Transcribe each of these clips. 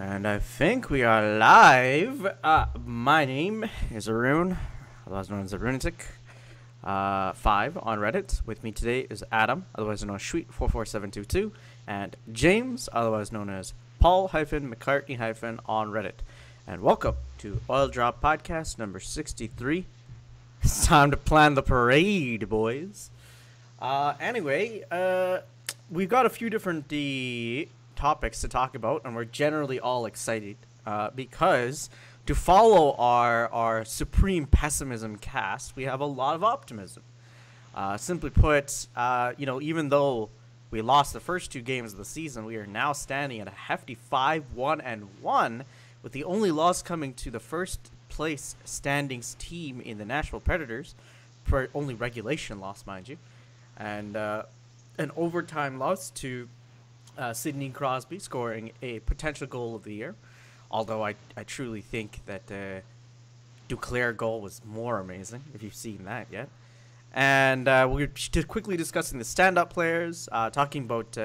And I think we are live. My name is Arun, otherwise known as Arunatic. 5 on Reddit. With me today is Adam, otherwise known as Sweet44722, and James, otherwise known as Paul-McCartney- on Reddit. And welcome to Oil Drop Podcast number 63. It's time to plan the parade, boys. Anyway, we've got a few different topics to talk about, and we're generally all excited because to follow our supreme pessimism cast, we have a lot of optimism. Simply put, even though we lost the first two games of the season, we are now standing at a hefty 5-1-1, with the only loss coming to the first place standings team in the Nashville Predators, for only regulation loss, mind you, and an overtime loss to Sidney Crosby, scoring a potential goal of the year. Although I truly think that Duclair goal was more amazing, if you've seen that yet. And we're just quickly discussing the standout players, talking about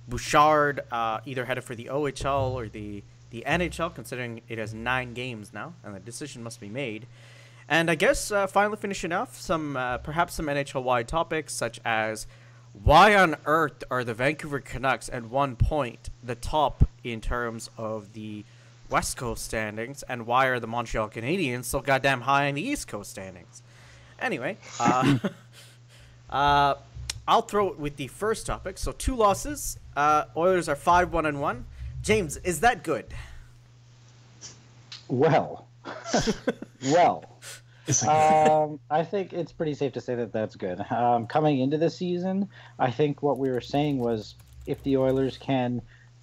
Bouchard, either headed for the OHL or the NHL, considering it has 9 games now, and the decision must be made. And I guess finally finishing off perhaps some NHL-wide topics, such as why on earth are the Vancouver Canucks at 1 point the top in terms of the West Coast standings, and why are the Montreal Canadiens so goddamn high in the East Coast standings? Anyway, I'll throw it with the first topic. So 2 losses. Oilers are 5-1-1. James, is that good? Well, well. I think it's pretty safe to say that that's good. Coming into the season, I think what we were saying was if the Oilers can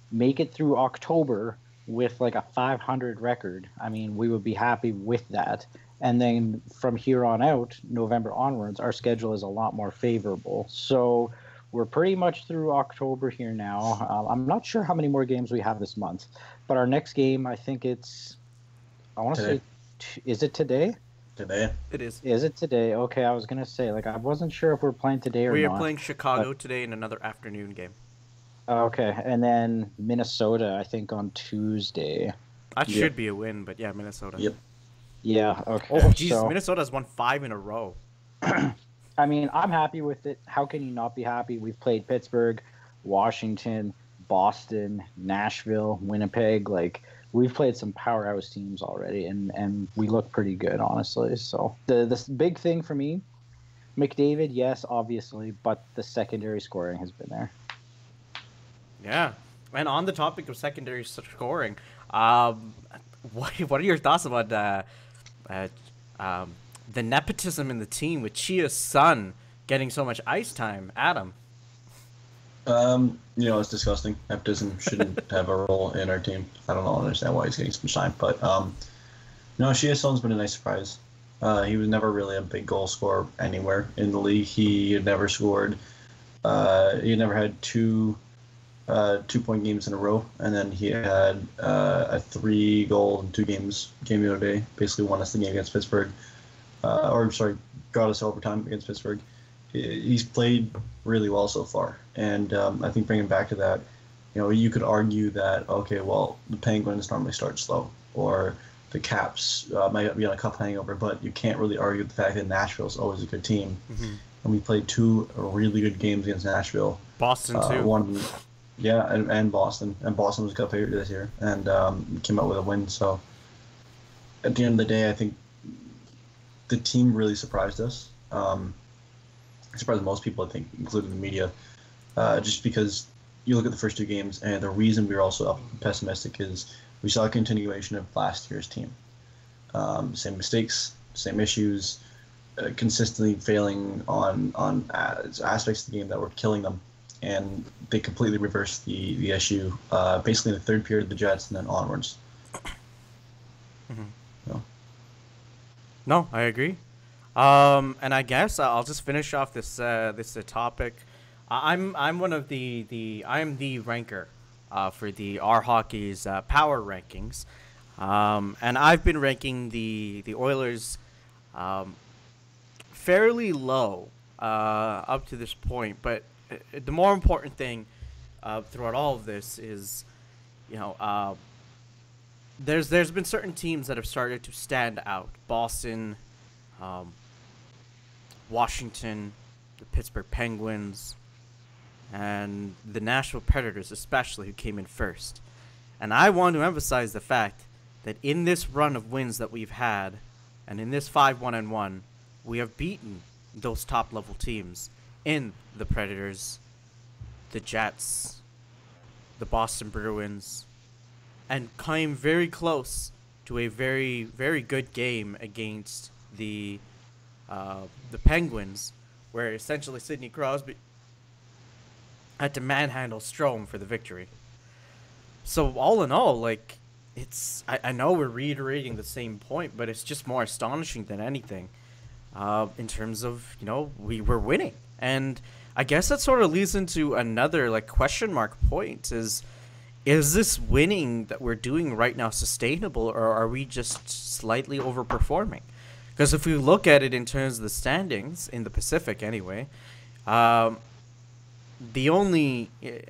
make it through October with like a 500 record, I mean, we would be happy with that. And then from here on out, November onwards, our schedule is a lot more favorable. So we're pretty much through October here now. I'm not sure how many more games we have this month, but our next game, I think I want to say, is it today? Today. It is. Is it today? Okay, I was going to say, I wasn't sure if we're playing today or not. We are playing Chicago today in another afternoon game. Okay, and then Minnesota, I think, on Tuesday. That should be a win, but yeah, Minnesota. Yep. Yeah, okay. Oh, jeez, so, Minnesota's won 5 in a row. I mean, I'm happy with it. How can you not be happy? We've played Pittsburgh, Washington, Boston, Nashville, Winnipeg. We've played some powerhouse teams already, and we look pretty good, honestly. So the big thing for me, McDavid, yes, obviously, but the secondary scoring has been there. Yeah, and on the topic of secondary scoring, what are your thoughts about the nepotism in the team with Chia's son getting so much ice time? Adam? It's disgusting. Nepotism shouldn't have a role in our team. I don't understand why he's getting so much time, but Chia's son's been a nice surprise. He was never really a big goal scorer anywhere in the league. He had never scored. He had never had 2-point games in a row, and then he had a 3-goal in 2 games game the other day. Basically won us the game against Pittsburgh, got us overtime against Pittsburgh. He's played really well so far, and I think bringing back to that, you could argue that the Penguins normally start slow, or the Caps might be on a cup hangover, but you can't really argue the fact that Nashville is always a good team, and we played 2 really good games against Nashville. Boston too. One of them, yeah, and Boston. And Boston was cup favorite this year, and came out with a win. So at the end of the day, I think the team really surprised us. Surprised most people, I think, including the media, just because you look at the first 2 games, and the reason we were also pessimistic is we saw a continuation of last year's team. Same mistakes, same issues, consistently failing on aspects of the game that were killing them. And they completely reversed the issue, basically in the third period of the Jets and then onwards. No, I agree. And I guess I'll just finish off this topic. I'm one of I am the ranker for the R Hockey's power rankings, and I've been ranking the Oilers fairly low up to this point, but the more important thing throughout all of this is, there's been certain teams that have started to stand out. Boston, um, Washington, the Pittsburgh Penguins, and the Nashville Predators, especially, who came in first. And I want to emphasize the fact that in this run of wins that we've had, and in this 5-1-1, we have beaten those top-level teams in the Predators, the Jets, the Boston Bruins, and came very close to a very, very good game against the Penguins, where essentially Sidney Crosby had to manhandle Strome for the victory. So all in all, like, I know we're reiterating the same point, but it's just more astonishing than anything, in terms of, we were winning. And I guess that sort of leads into another, like, question mark point is this winning that we're doing right now sustainable, or are we just slightly overperforming? Because if we look at it in terms of the standings, in the Pacific anyway, the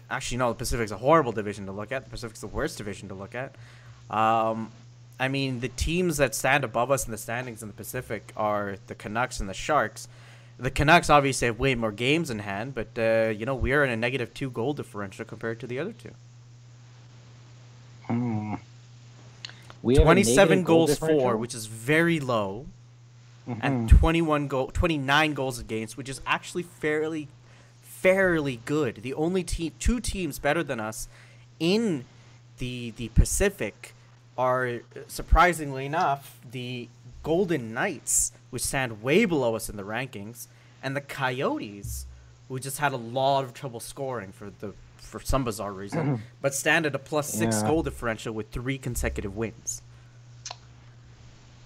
Pacific's a horrible division to look at. The Pacific's the worst division to look at. I mean, the teams that stand above us in the standings in the Pacific are the Canucks and the Sharks. The Canucks obviously have way more games in hand, but, we are in a -2 goal differential compared to the other two. We have 27 goals differential? for, which is very low, and 29 goals against, which is actually fairly good. The only two teams better than us in the Pacific are, surprisingly enough, the Golden Knights, which stand way below us in the rankings, and the Coyotes, who just had a lot of trouble scoring for some bizarre reason, but stand at a +6 goal differential with 3 consecutive wins.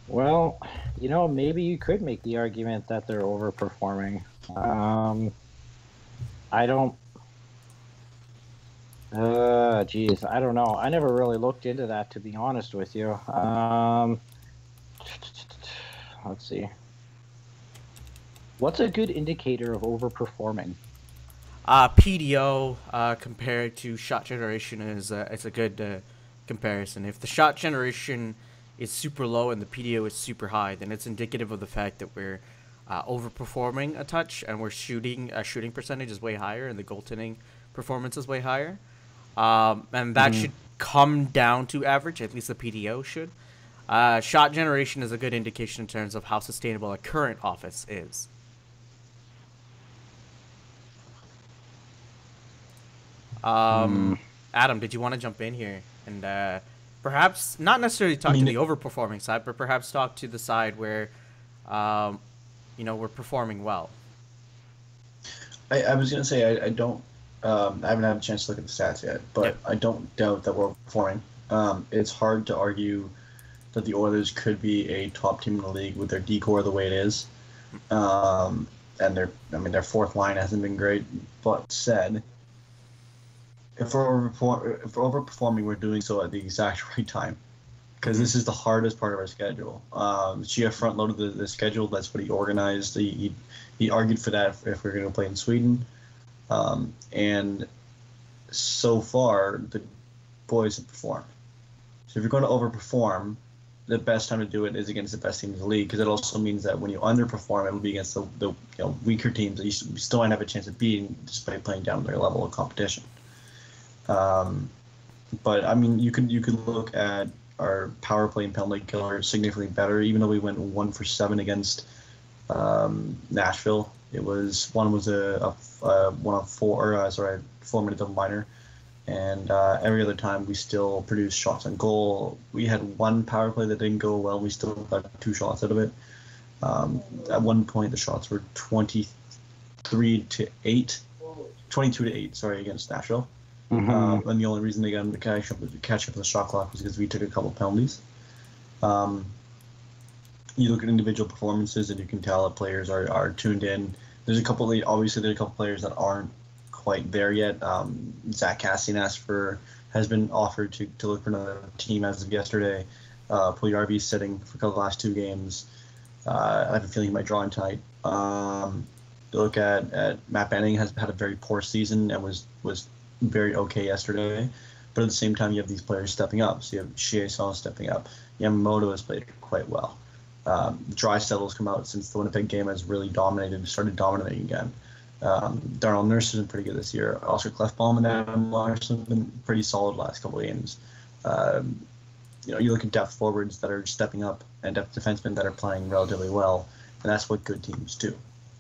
Well, maybe you could make the argument that they're overperforming. I don't. I don't know. I never really looked into that, to be honest with you. Let's see. What's a good indicator of overperforming? PDO compared to shot generation is it's a good comparison. If the shot generation is super low and the PDO is super high, then it's indicative of the fact that we're overperforming a touch, and our shooting percentage is way higher, and the goaltending performance is way higher. And that should come down to average, at least the PDO should. Shot generation is a good indication in terms of how sustainable our current offense is. Adam, did you want to jump in here and perhaps not necessarily talk to the overperforming side, but perhaps talk to the side where, we're performing well? I was going to say I don't. I haven't had a chance to look at the stats yet, but yep. I don't doubt that we're performing. It's hard to argue that the Oilers could be a top team in the league with their decor the way it is, and their fourth line hasn't been great. But said, if we're overperforming, we're doing so at the exact right time, because this is the hardest part of our schedule. Chia front loaded the schedule. That's what he organized. He argued for that if we're going to play in Sweden. And so far, the boys have performed. So if you're going to overperform, the best time to do it is against the best team in the league, because it also means that when you underperform, it'll be against the weaker teams that you still might have a chance of beating despite playing down their level of competition. But I mean, you could look at our power play and penalty killer significantly better, even though we went 1 for 7 against Nashville. It was a 1 of 4, 4-minute double minor, and every other time we still produced shots on goal. We had one power play that didn't go well. We still got 2 shots out of it. At one point, the shots were 22 to 8, against Nashville. And the only reason they got them to catch up with the shot clock was because we took a couple penalties. You look at individual performances and you can tell that players are tuned in. There's a couple players that aren't quite there yet. Zach Cassian has been offered to look for another team as of yesterday. Puljujärvi's sitting for the last 2 games. I have a feeling he might draw in tonight. Look at Matt Benning has had a very poor season and was very okay yesterday. But at the same time, you have these players stepping up. So you have Chie-Son stepping up. Yamamoto has played quite well. Draisaitl come out since the Winnipeg game has really started dominating again. Darnell Nurse has been pretty good this year. Oscar Clefbaum and Adam Larson have been pretty solid last couple of games. You look at depth forwards that are stepping up and depth defensemen that are playing relatively well, and that's what good teams do.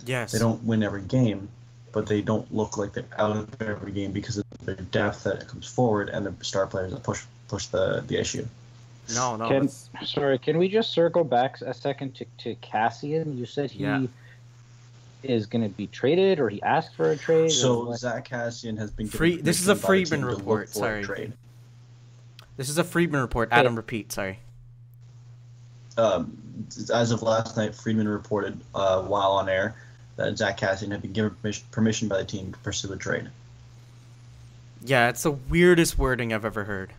Yes. They don't win every game, but they don't look like they're out of every game because of their depth that comes forward and the star players that push the issue. No. Can we just circle back a second to Kassian? You said he is going to be traded, or he asked for a trade. So Zach Kassian has been free. This is a Friedman report. Sorry. This is a Friedman report. Adam, repeat. Sorry. As of last night, Friedman reported while on air that Zach Kassian had been given permission by the team to pursue a trade. Yeah, it's the weirdest wording I've ever heard.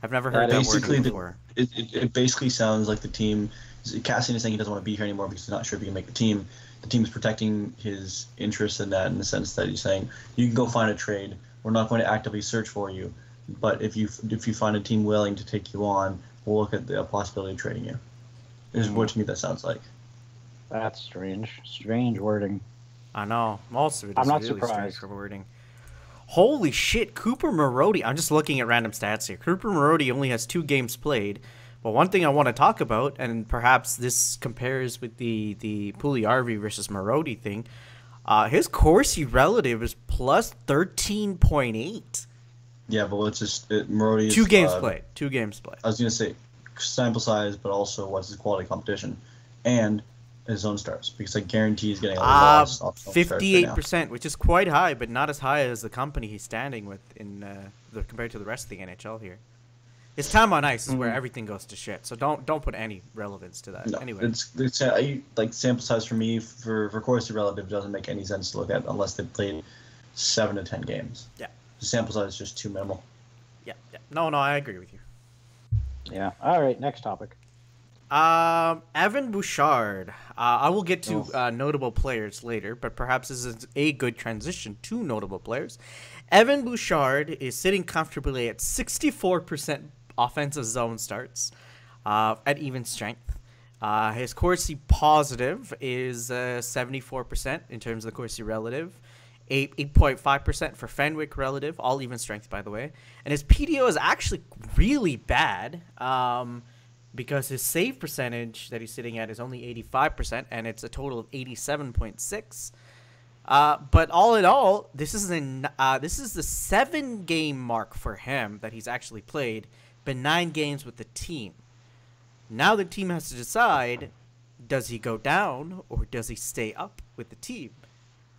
I've never heard that wording before. It basically sounds like the team... Kassian is saying he doesn't want to be here anymore because he's not sure if he can make the team. The team is protecting his interest in that in the sense that he's saying, you can go find a trade. We're not going to actively search for you. But if you find a team willing to take you on, we'll look at the possibility of trading you. Is what to me that sounds like. That's strange. Strange wording. I know. Most of it is I'm not really surprised. strange wording. Holy shit, Cooper Marody. I'm just looking at random stats here. Cooper Marody only has 2 games played. But one thing I want to talk about, and perhaps this compares with the Pugliarvi versus Marody thing, his Corsi relative is plus 13.8. Yeah, but let's just... Marody is... 2 games played. 2 games played. I was going to say sample size, but also what's his quality competition. And his own starts, because I guarantee he's getting a lot of 58%, right, which is quite high, but not as high as the company he's standing with in compared to the rest of the NHL here. His time on ice is where everything goes to shit, so don't put any relevance to that. No, anyway, it's like sample size for me for Corsi relative doesn't make any sense to look at unless they played 7 to 10 games. Yeah, the sample size is just too minimal. Yeah. No, I agree with you. Yeah. All right. Next topic. Evan Bouchard. I will get to notable players later, but perhaps this is a good transition to notable players. Evan Bouchard is sitting comfortably at 64% offensive zone starts at even strength. His Corsi positive is 74% in terms of the Corsi relative. 8.5% for Fenwick relative, all even strength, by the way. And his PDO is actually really bad because his save percentage that he's sitting at is only 85%, and it's a total of 87.6. But all in all, this is the 7-game mark for him that he's actually played, but 9 games with the team. Now the team has to decide, does he go down or does he stay up with the team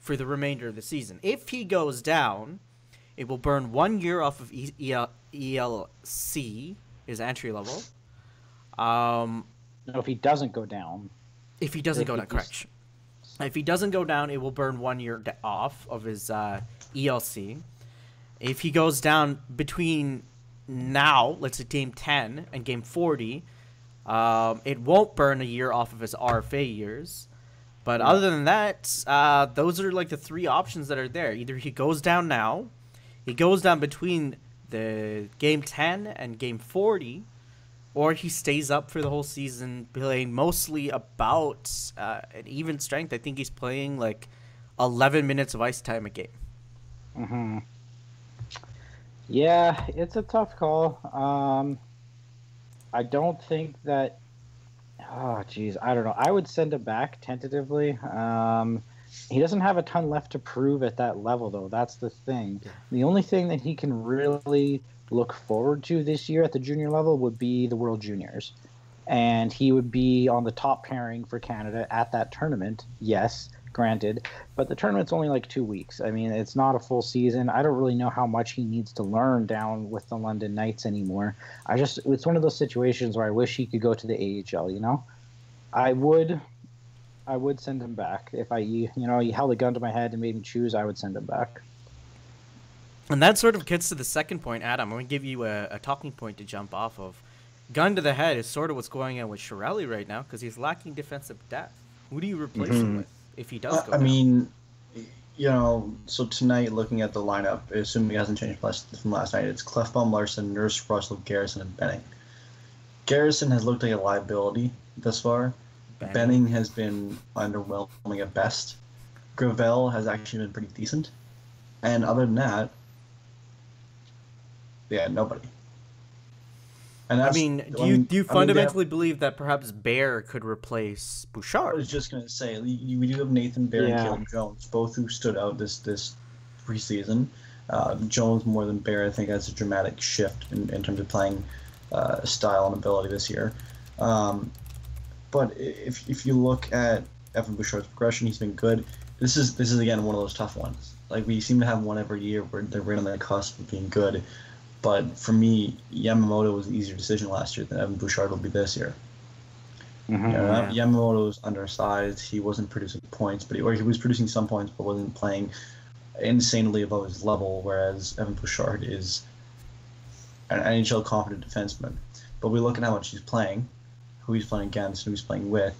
for the remainder of the season? If he goes down, it will burn 1 year off of ELC, his entry level. No, if he doesn't go down. If he doesn't go down, correct. If he doesn't go down, it will burn 1 year off of his ELC. If he goes down between now, let's say game 10 and game 40, it won't burn a year off of his RFA years. But other than that, those are like the 3 options that are there. Either he goes down now, he goes down between the game 10 and game 40, or he stays up for the whole season, playing mostly about an even strength. I think he's playing like 11 minutes of ice time a game. Mm-hmm. Yeah, it's a tough call. I don't think that... Oh, geez, I don't know. I would send him back tentatively. He doesn't have a ton left to prove at that level, though. That's the thing. Yeah. The only thing that he can really look forward to this year at the junior level would be the World Juniors. And he would be on the top pairing for Canada at that tournament, yes, granted. But the tournament's only like 2 weeks. I mean, it's not a full season. I don't really know how much he needs to learn down with the London Knights anymore. It's one of those situations where I wish he could go to the AHL, you know? I would send him back. If he held a gun to my head and made me choose, I would send him back. And that sort of gets to the second point, Adam. I'm going to give you a talking point to jump off of. Gun to the head is sort of what's going on with Chiarelli right now because he's lacking defensive depth. Who do you replace him with if he does go down? I mean, So tonight, looking at the lineup, assuming it hasn't changed from last night, it's Clefbaum, Larson, Nurse, Russell, Garrison, and Benning. Garrison has looked like a liability thus far. Benning has been underwhelming at best. Gravel has actually been pretty decent. And other than that, yeah, nobody. And I mean, do you fundamentally believe that perhaps Bear could replace Bouchard? I was just going to say, we do have Nathan Bear and Caleb Jones, both who stood out this preseason. Jones more than Bear, I think, has a dramatic shift in terms of playing style and ability this year. But if you look at Evan Bouchard's progression, he's been good. This is again one of those tough ones. Like, we seem to have one every year where they're right on the cusp of being good. But for me, Yamamoto was an easier decision last year than Evan Bouchard will be this year. Mm-hmm. Yamamoto was undersized. He wasn't producing points, he was producing some points, but wasn't playing insanely above his level. Whereas Evan Bouchard is an NHL competent defenseman. But we look at how much he's playing, who he's playing against, who he's playing with,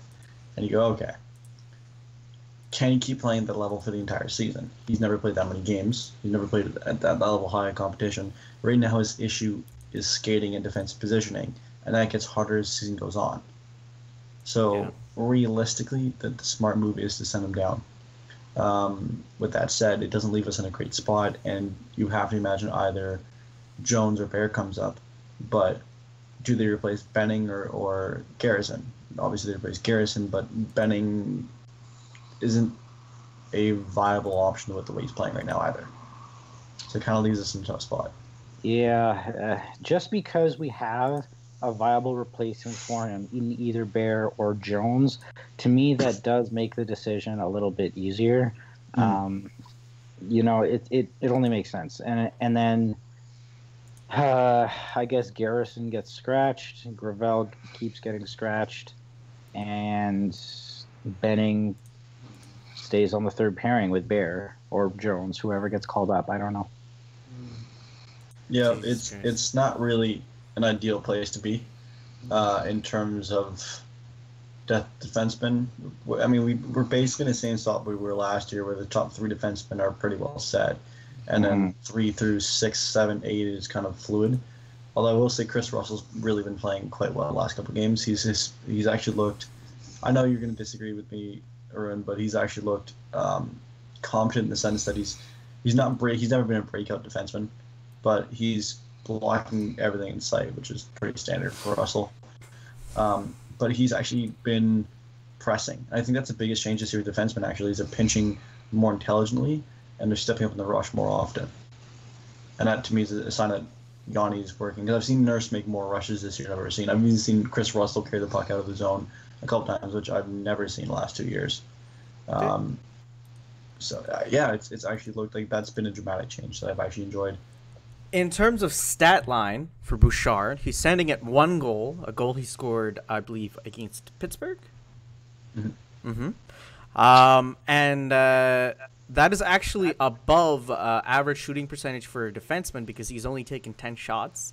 and you go, okay, can he keep playing at that level for the entire season? He's never played that many games. He's never played at that level high in competition. Right now, his issue is skating and defensive positioning, and that gets harder as the season goes on. So, realistically, the smart move is to send him down. With that said, it doesn't leave us in a great spot, and you have to imagine either Jones or Bear comes up, but do they replace Benning or Garrison? Obviously, they replace Garrison, but Benning isn't a viable option with the way he's playing right now either. So it kind of leaves us in a tough spot. Yeah, just because we have a viable replacement for him in either Bear or Jones, to me that does make the decision a little bit easier. It only makes sense. And then I guess Garrison gets scratched, Gravel keeps getting scratched, and Benning stays on the third pairing with Bear or Jones, whoever gets called up. I don't know. Yeah, it's not really an ideal place to be in terms of defensemen. I mean, we're basically in the same spot we were last year, where the top three defensemen are pretty well set, and then 3 through 6, 7, 8 is kind of fluid. Although I will say Chris Russell's really been playing quite well the last couple of games. He's actually looked. I know you're going to disagree with me, Arun, but he's actually looked competent in the sense that he's never been a breakout defenseman, but he's blocking everything in sight, which is pretty standard for Russell. But he's actually been pressing. I think that's the biggest change this year with defensemen, actually, is they're pinching more intelligently, and they're stepping up in the rush more often. And that, to me, is a sign that Yanni is working. Because I've seen Nurse make more rushes this year than I've ever seen. I've even seen Chris Russell carry the puck out of the zone a couple times, which I've never seen the last 2 years. It's actually looked like that's been a dramatic change that I've actually enjoyed. In terms of stat line for Bouchard, he's standing at 1 goal, a goal he scored, I believe, against Pittsburgh. That is actually above average shooting percentage for a defenseman because he's only taken 10 shots.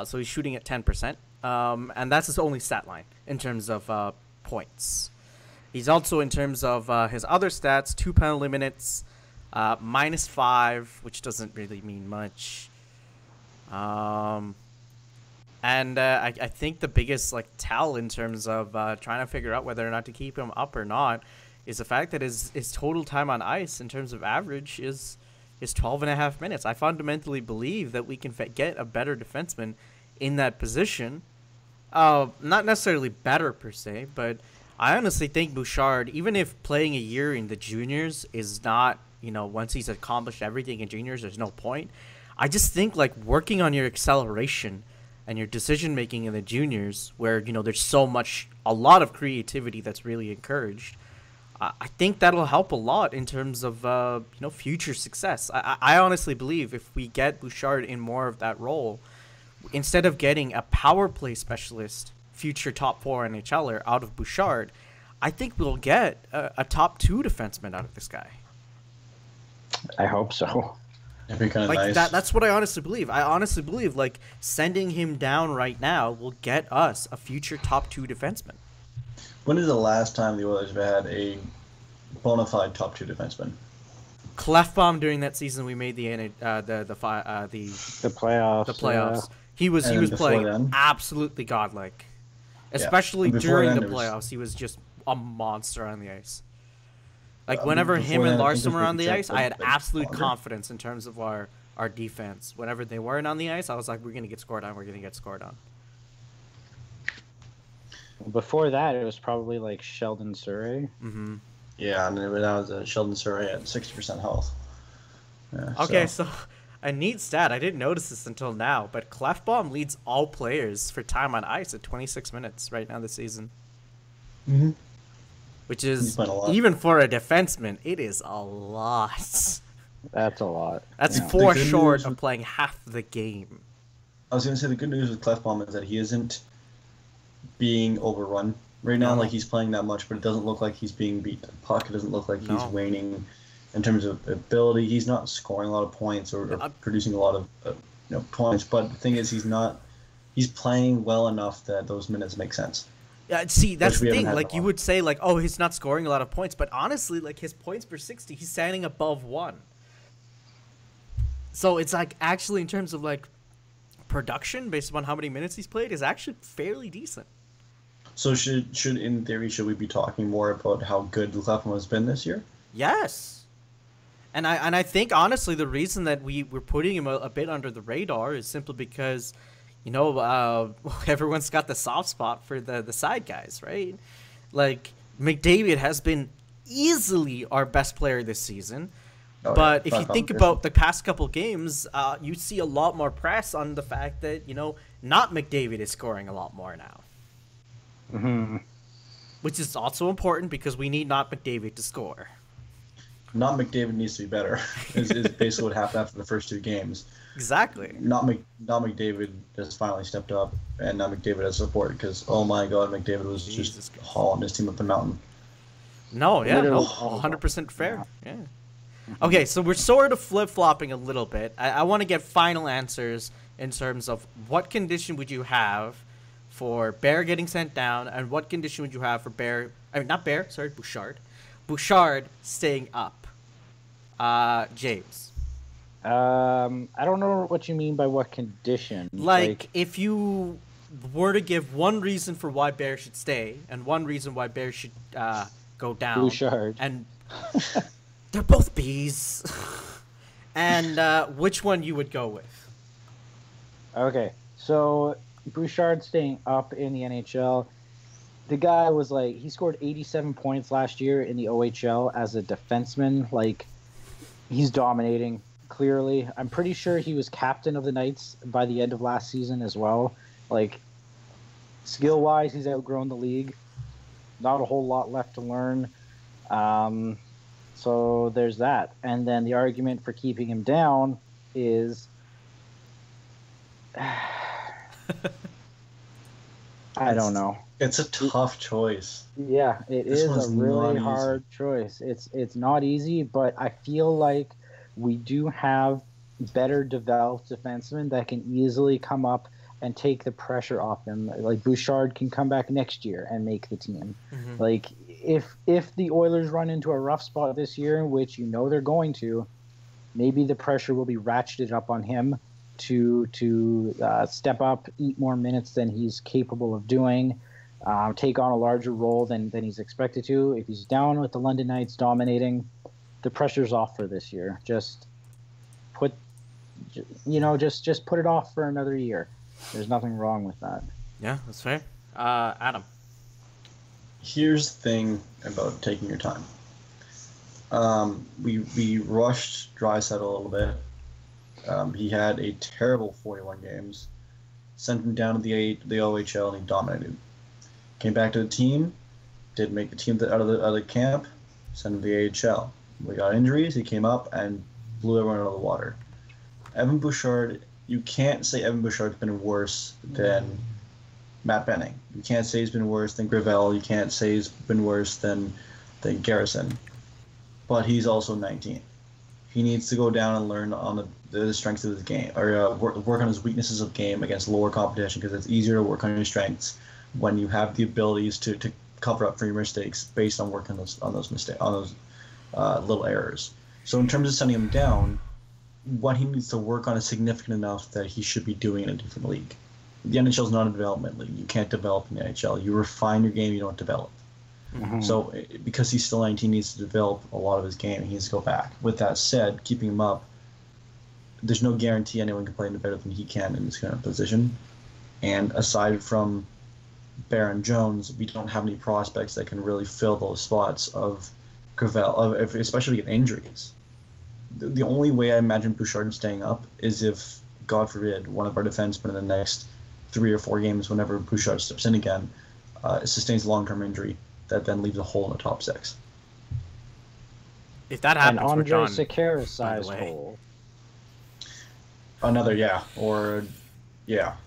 So he's shooting at 10%. And that's his only stat line in terms of points. He's also, in terms of his other stats, 2 penalty minutes, -5, which doesn't really mean much. I think the biggest tell in terms of trying to figure out whether or not to keep him up or not is the fact that his total time on ice in terms of average is 12.5 minutes. I fundamentally believe that we can get a better defenseman in that position. Not necessarily better per se, but I honestly think Bouchard, even if playing a year in the juniors is not, once he's accomplished everything in juniors, there's no point. I just think working on your acceleration and your decision making in the juniors, where there's a lot of creativity that's really encouraged. I think that'll help a lot in terms of future success. I honestly believe if we get Bouchard in more of that role, instead of getting a power play specialist, future top 4 NHLer out of Bouchard, I think we'll get a top 2 defenseman out of this guy. I hope so. That'd be kind of nice. That's what I honestly believe. I honestly believe sending him down right now will get us a future top 2 defenseman. When is the last time the Oilers have had a bona fide top 2 defenseman? Clefbaum during that season we made the playoffs. The playoffs. Yeah. He was playing then, absolutely godlike. Especially during the playoffs, he was just a monster on the ice. Like whenever him and Larson were on the ice, I had absolute confidence in terms of our defense. Whenever they weren't on the ice, I was like, we're gonna get scored on. We're gonna get scored on. Before that, it was probably like Sheldon Surrey. Mm-hmm. Yeah, and that was Sheldon Surrey at 60% health. Yeah, okay, so a neat stat. I didn't notice this until now, but Clefbaum leads all players for time on ice at 26 minutes right now this season. Mm-hmm. Which is, even for a defenseman, it is a lot. That's a lot. That's 4 short of playing half the game. I was going to say the good news with Clefbaum is that he isn't being overrun right now. Like, he's playing that much, but it doesn't look like he's being beat. The puck, it doesn't look like he's waning in terms of ability. He's not scoring a lot of points or producing a lot of points. But the thing is, he's playing well enough that those minutes make sense. Yeah, see, that's the thing. Like, you would say, like, oh, he's not scoring a lot of points. But honestly, like, his points per 60, he's standing above 1. So it's, like, actually, in terms of, like, production, based upon how many minutes he's played, is actually fairly decent. So in theory, should we be talking more about how good Clefbaum has been this year? Yes. And I think, honestly, the reason that we're putting him a bit under the radar is simply because, everyone's got the soft spot for the side guys, right? Like, McDavid has been easily our best player this season. But if you think about the past couple games, you see a lot more press on the fact that, not McDavid is scoring a lot more now. Mm-hmm. Which is also important because we need not McDavid to score. Not McDavid needs to be better, is basically what happened after the first 2 games. Exactly. Not McDavid has finally stepped up, and not McDavid has support, because, oh my god, McDavid was just hauling his team up the mountain. No, 100% fair. Yeah. Okay, so we're sort of flip-flopping a little bit. I want to get final answers in terms of what condition would you have for Bear getting sent down, and what condition would you have for Bouchard. Bouchard staying up. James. I don't know what you mean by what condition. Like, if you were to give one reason for why Bear should stay, and one reason why Bear should go down. Bouchard. And they're both Bs. And which one you would go with? Okay, so Bouchard staying up in the NHL. The guy was he scored 87 points last year in the OHL as a defenseman. Like, he's dominating, clearly. I'm pretty sure he was captain of the Knights by the end of last season as well. Like, skill-wise, he's outgrown the league. Not a whole lot left to learn. So there's that. And then the argument for keeping him down is... I don't know. It's a tough choice. Yeah, it is a really hard choice. It's not easy, but I feel like we do have better developed defensemen that can easily come up and take the pressure off them. Like, Bouchard can come back next year and make the team. Mm-hmm. Like, if the Oilers run into a rough spot this year, which they're going to, maybe the pressure will be ratcheted up on him to step up, eat more minutes than he's capable of doing, take on a larger role than he's expected to. If he's down with the London Knights dominating, the pressure's off for this year. Just put it off for another year. There's nothing wrong with that. Yeah, that's fair. Adam. Here's the thing about taking your time. We rushed Draisaitl a little bit. He had a terrible 41 games. Sent him down to the OHL, and he dominated. Came back to the team. Did make the team out of the camp. Sent him to the AHL. We got injuries. He came up and blew everyone out of the water. Evan Bouchard, you can't say Evan Bouchard's been worse than Matt Benning. You can't say he's been worse than Gravel. You can't say he's been worse than Garrison. But he's also 19. He needs to go down and learn on the strengths of his game, or work on his weaknesses of game against lower competition, because it's easier to work on your strengths when you have the abilities to cover up for your mistakes based on working on those little errors. So in terms of sending him down, what he needs to work on is significant enough that he should be doing in a different league. The NHL is not a development league. You can't develop in the NHL. You refine your game, you don't develop. Mhm. So because he's still 19, he needs to develop a lot of his game. He needs to go back. With that said, keeping him up, there's no guarantee anyone can play better than he can in this kind of position. And aside from Baron Jones, we don't have any prospects that can really fill those spots of Gravel, especially if injuries. The only way I imagine Bouchard staying up is if, God forbid, one of our defensemen in the next 3 or 4 games, whenever Bouchard steps in again, sustains a long-term injury that then leaves a hole in the top 6. If that An happens, we're Andre done. Sekera-sized way. hole. Another, yeah.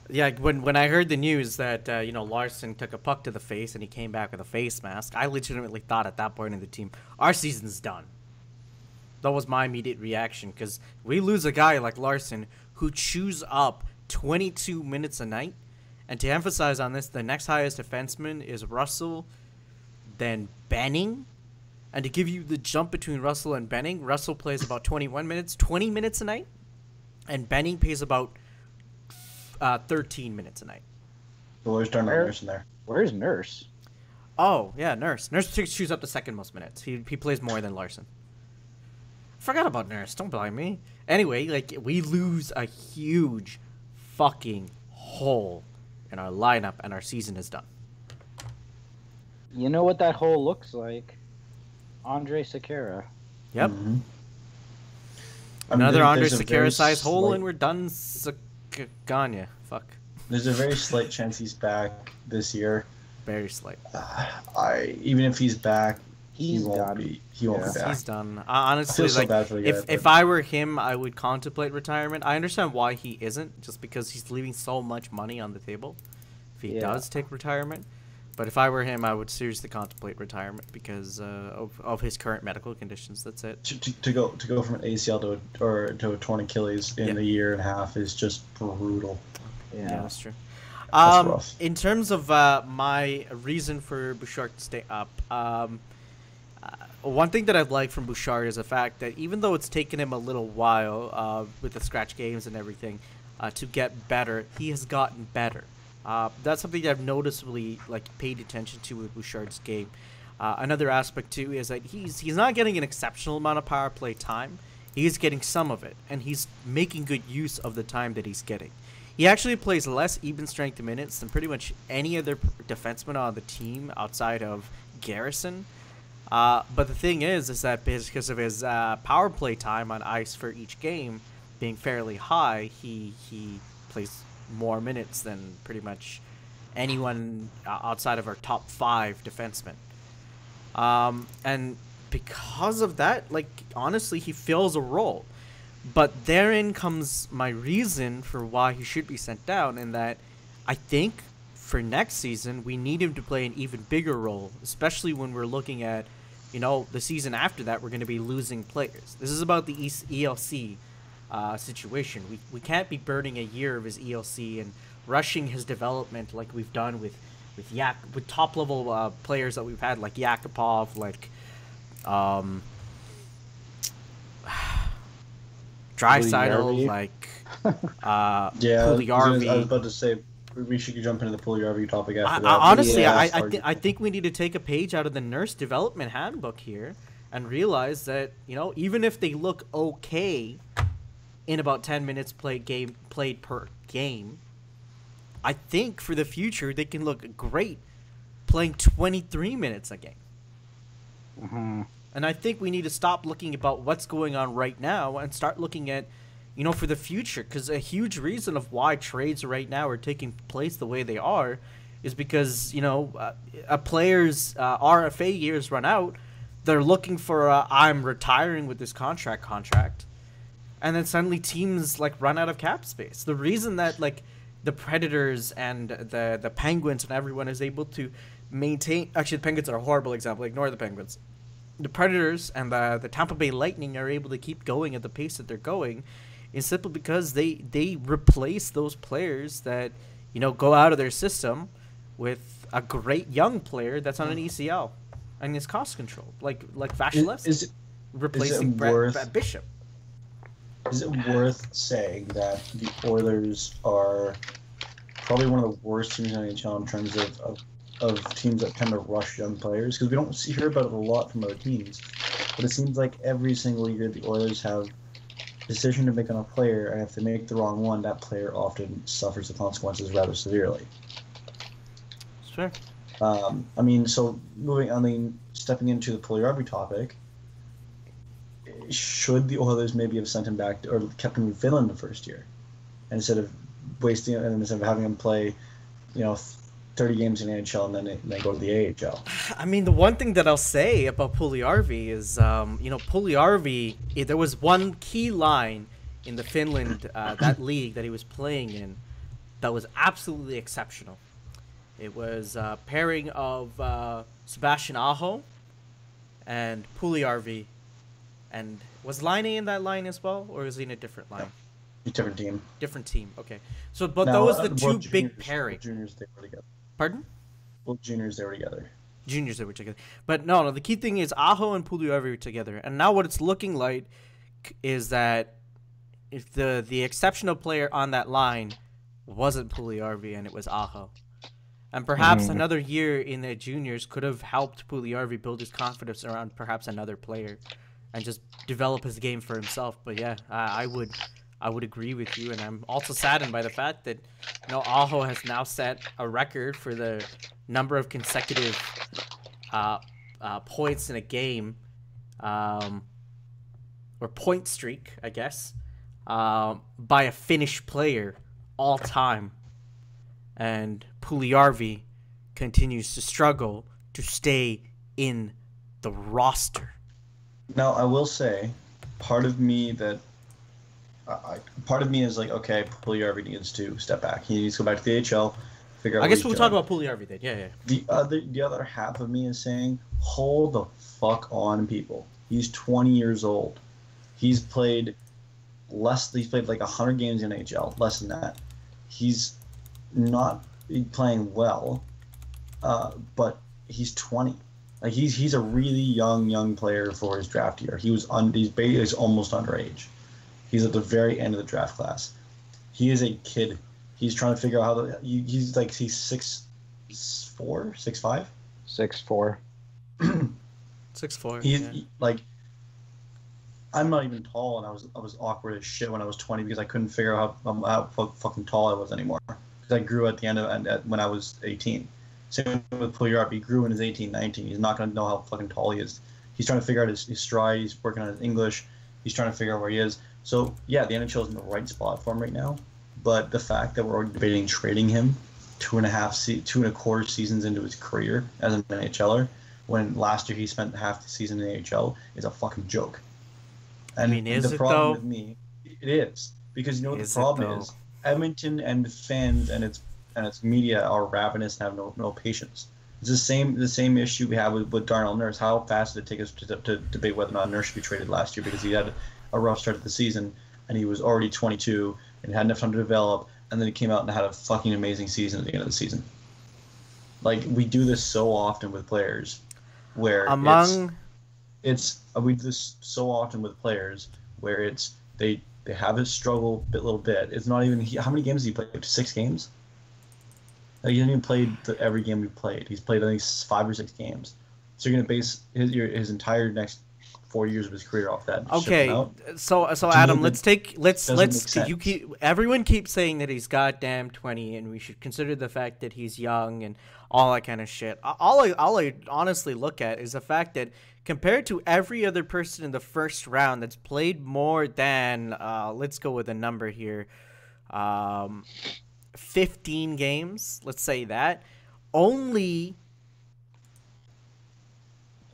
Yeah, when I heard the news that Larson took a puck to the face and he came back with a face mask, I legitimately thought at that point in the team, our season's done. That was my immediate reaction, because we lose a guy like Larson who chews up 22 minutes a night. And to emphasize on this, the next highest defenseman is Russell, then Benning. And to give you the jump between Russell and Benning, Russell plays about 20 minutes a night, and Benning plays about 13 minutes a night. So there's Darnell Nurse in there. Where's Nurse? Oh, yeah, Nurse. Nurse chews up the second most minutes. He plays more than Larson. Forgot about Nurse. Don't blame me. Anyway, we lose a huge fucking hole in our lineup, and our season is done. You know what that hole looks like? Andre Sekera. Yep. Mm-hmm. Another Andre Sekera-sized hole, and we're done. Ganya. Fuck. There's a very slight chance he's back this year. Very slight. Even if he's back, He won't be back. He's done. Honestly, I feel so bad for the guy, if I were him, I would contemplate retirement. I understand why he isn't, just because he's leaving so much money on the table if he does take retirement. But if I were him, I would seriously contemplate retirement because of his current medical conditions. That's it. To go from an ACL to a torn Achilles in a year and a half is just brutal. Yeah, that's true. That's rough. In terms of my reason for Bouchard to stay up, one thing that I've liked from Bouchard is the fact that even though it's taken him a little while with the scratch games and everything to get better, he has gotten better. That's something that I've noticeably paid attention to with Bouchard's game. Another aspect too is that he's not getting an exceptional amount of power play time. He's getting some of it, and he's making good use of the time that he's getting. He actually plays less even strength minutes than pretty much any other defenseman on the team outside of Garrison. But the thing is that because of his power play time on ice for each game being fairly high, he plays more minutes than pretty much anyone outside of our top 5 defensemen. And because of that, honestly, he fills a role. But therein comes my reason for why he should be sent down, in that I think for next season we need him to play an even bigger role, especially when we're looking at, the season after that we're going to be losing players. This is about the ELC situation. We can't be burning a year of his ELC and rushing his development like we've done with top level players that we've had, like Yakupov, Draisaitl, Puljujärvi. I was about to say we should jump into the Puljujärvi topic after that. Honestly, I think we need to take a page out of the nurse development handbook here and realize that even if they look okay in about 10 minutes played per game, I think for the future they can look great playing 23 minutes a game. Mm-hmm. And I think we need to stop looking about what's going on right now and start looking at, for the future. Because a huge reason of why trades right now are taking place the way they are is because, a player's RFA years run out. They're looking for I'm retiring with this contract. And then suddenly teams, run out of cap space. The reason that, the Predators and the Penguins and everyone is able to maintain... Actually, the Penguins are a horrible example. Ignore the Penguins. The Predators and the Tampa Bay Lightning are able to keep going at the pace that they're going is simply because they replace those players that, go out of their system with a great young player that's on an ECL and is cost controlled, like Vasilevsky. replacing Brett Bishop. Is it worth saying that the Oilers are probably one of the worst teams in the NHL in terms of teams that tend to rush young players? Because we don't hear about it a lot from other teams. But it seems like every single year the Oilers have a decision to make on a player, and if they make the wrong one, that player often suffers the consequences rather severely. Sure. Stepping into the Puljujarvi topic, should the Oilers maybe have sent him back or kept him in Finland the first year, instead of having him play, 30 games in the NHL and then go to the AHL? I mean, the one thing that I'll say about Puljujarvi is, Puljujarvi, there was one key line in the Finland, that league that he was playing in, that was absolutely exceptional. It was a pairing of Sebastian Aho and Puljujarvi. And was Laine in that line as well, or is he in a different line? Different team. Different team. Okay. So, but those are the two big pairings. Juniors, they were together. Pardon? Well, juniors, they were together. Juniors, they were together. But no. The key thing is Aho and Puljujarvi were together, and now what it's looking like is that if the exceptional player on that line wasn't Puljujarvi and it was Aho. And perhaps another year in the juniors could have helped Puljujarvi build his confidence around perhaps another player and just develop his game for himself. But yeah, I would agree with you, and I'm also saddened by the fact that Aho has now set a record for the number of consecutive points in a game, or point streak, I guess, by a Finnish player all time. And Puljujarvi continues to struggle to stay in the roster. Now, I will say, part of me is like, okay, Puljujarvi needs to step back. He needs to go back to the AHL, figure out. I guess we'll talk about Puljujarvi then. Yeah. The other half of me is saying, hold the fuck on, people. He's 20 years old. He's played like 100 games in AHL, less than that. He's not playing well, but he's 20. Like he's a really young player for his draft year. He's almost underage. He's at the very end of the draft class. He is a kid. He's trying to figure out he's 6'4", 6'5", 6'4". 6'4". He's like, I'm not even tall, and I was awkward as shit when I was 20 because I couldn't figure out how fucking tall I was anymore. Because I grew at the end of when I was 18. Same with Puljujarvi. He grew in his 18, 19. He's not going to know how fucking tall he is. He's trying to figure out his stride. He's working on his English. He's trying to figure out where he is. So, yeah, the NHL is in the right spot for him right now. But the fact that we're already debating trading him 2.25 seasons into his career as an NHLer, when last year he spent half the season in the AHL, is a fucking joke. And is the problem with me, it is. Because you know what the problem is? Edmonton and fans and its media are ravenous and have no patience. It's the same issue we have with Darnell Nurse. How fast did it take us to debate whether or not Nurse should be traded last year because he had a rough start of the season and he was already 22 and had enough time to develop, and then he came out and had a fucking amazing season at the end of the season. Like, we do this so often with players where we do this so often with players where it's they have a struggle a little bit. It's not even how many games has he played? 6 games? Like, he hasn't even played every game we played. He's played, I think, 5 or 6 games. So you're gonna base his entire next 4 years of his career off that. Okay, so Adam, everyone keeps saying that he's goddamn 20, and we should consider the fact that he's young and all that kind of shit. All I honestly look at is the fact that compared to every other person in the first round that's played more than let's go with a number here, 15 games, let's say that, only,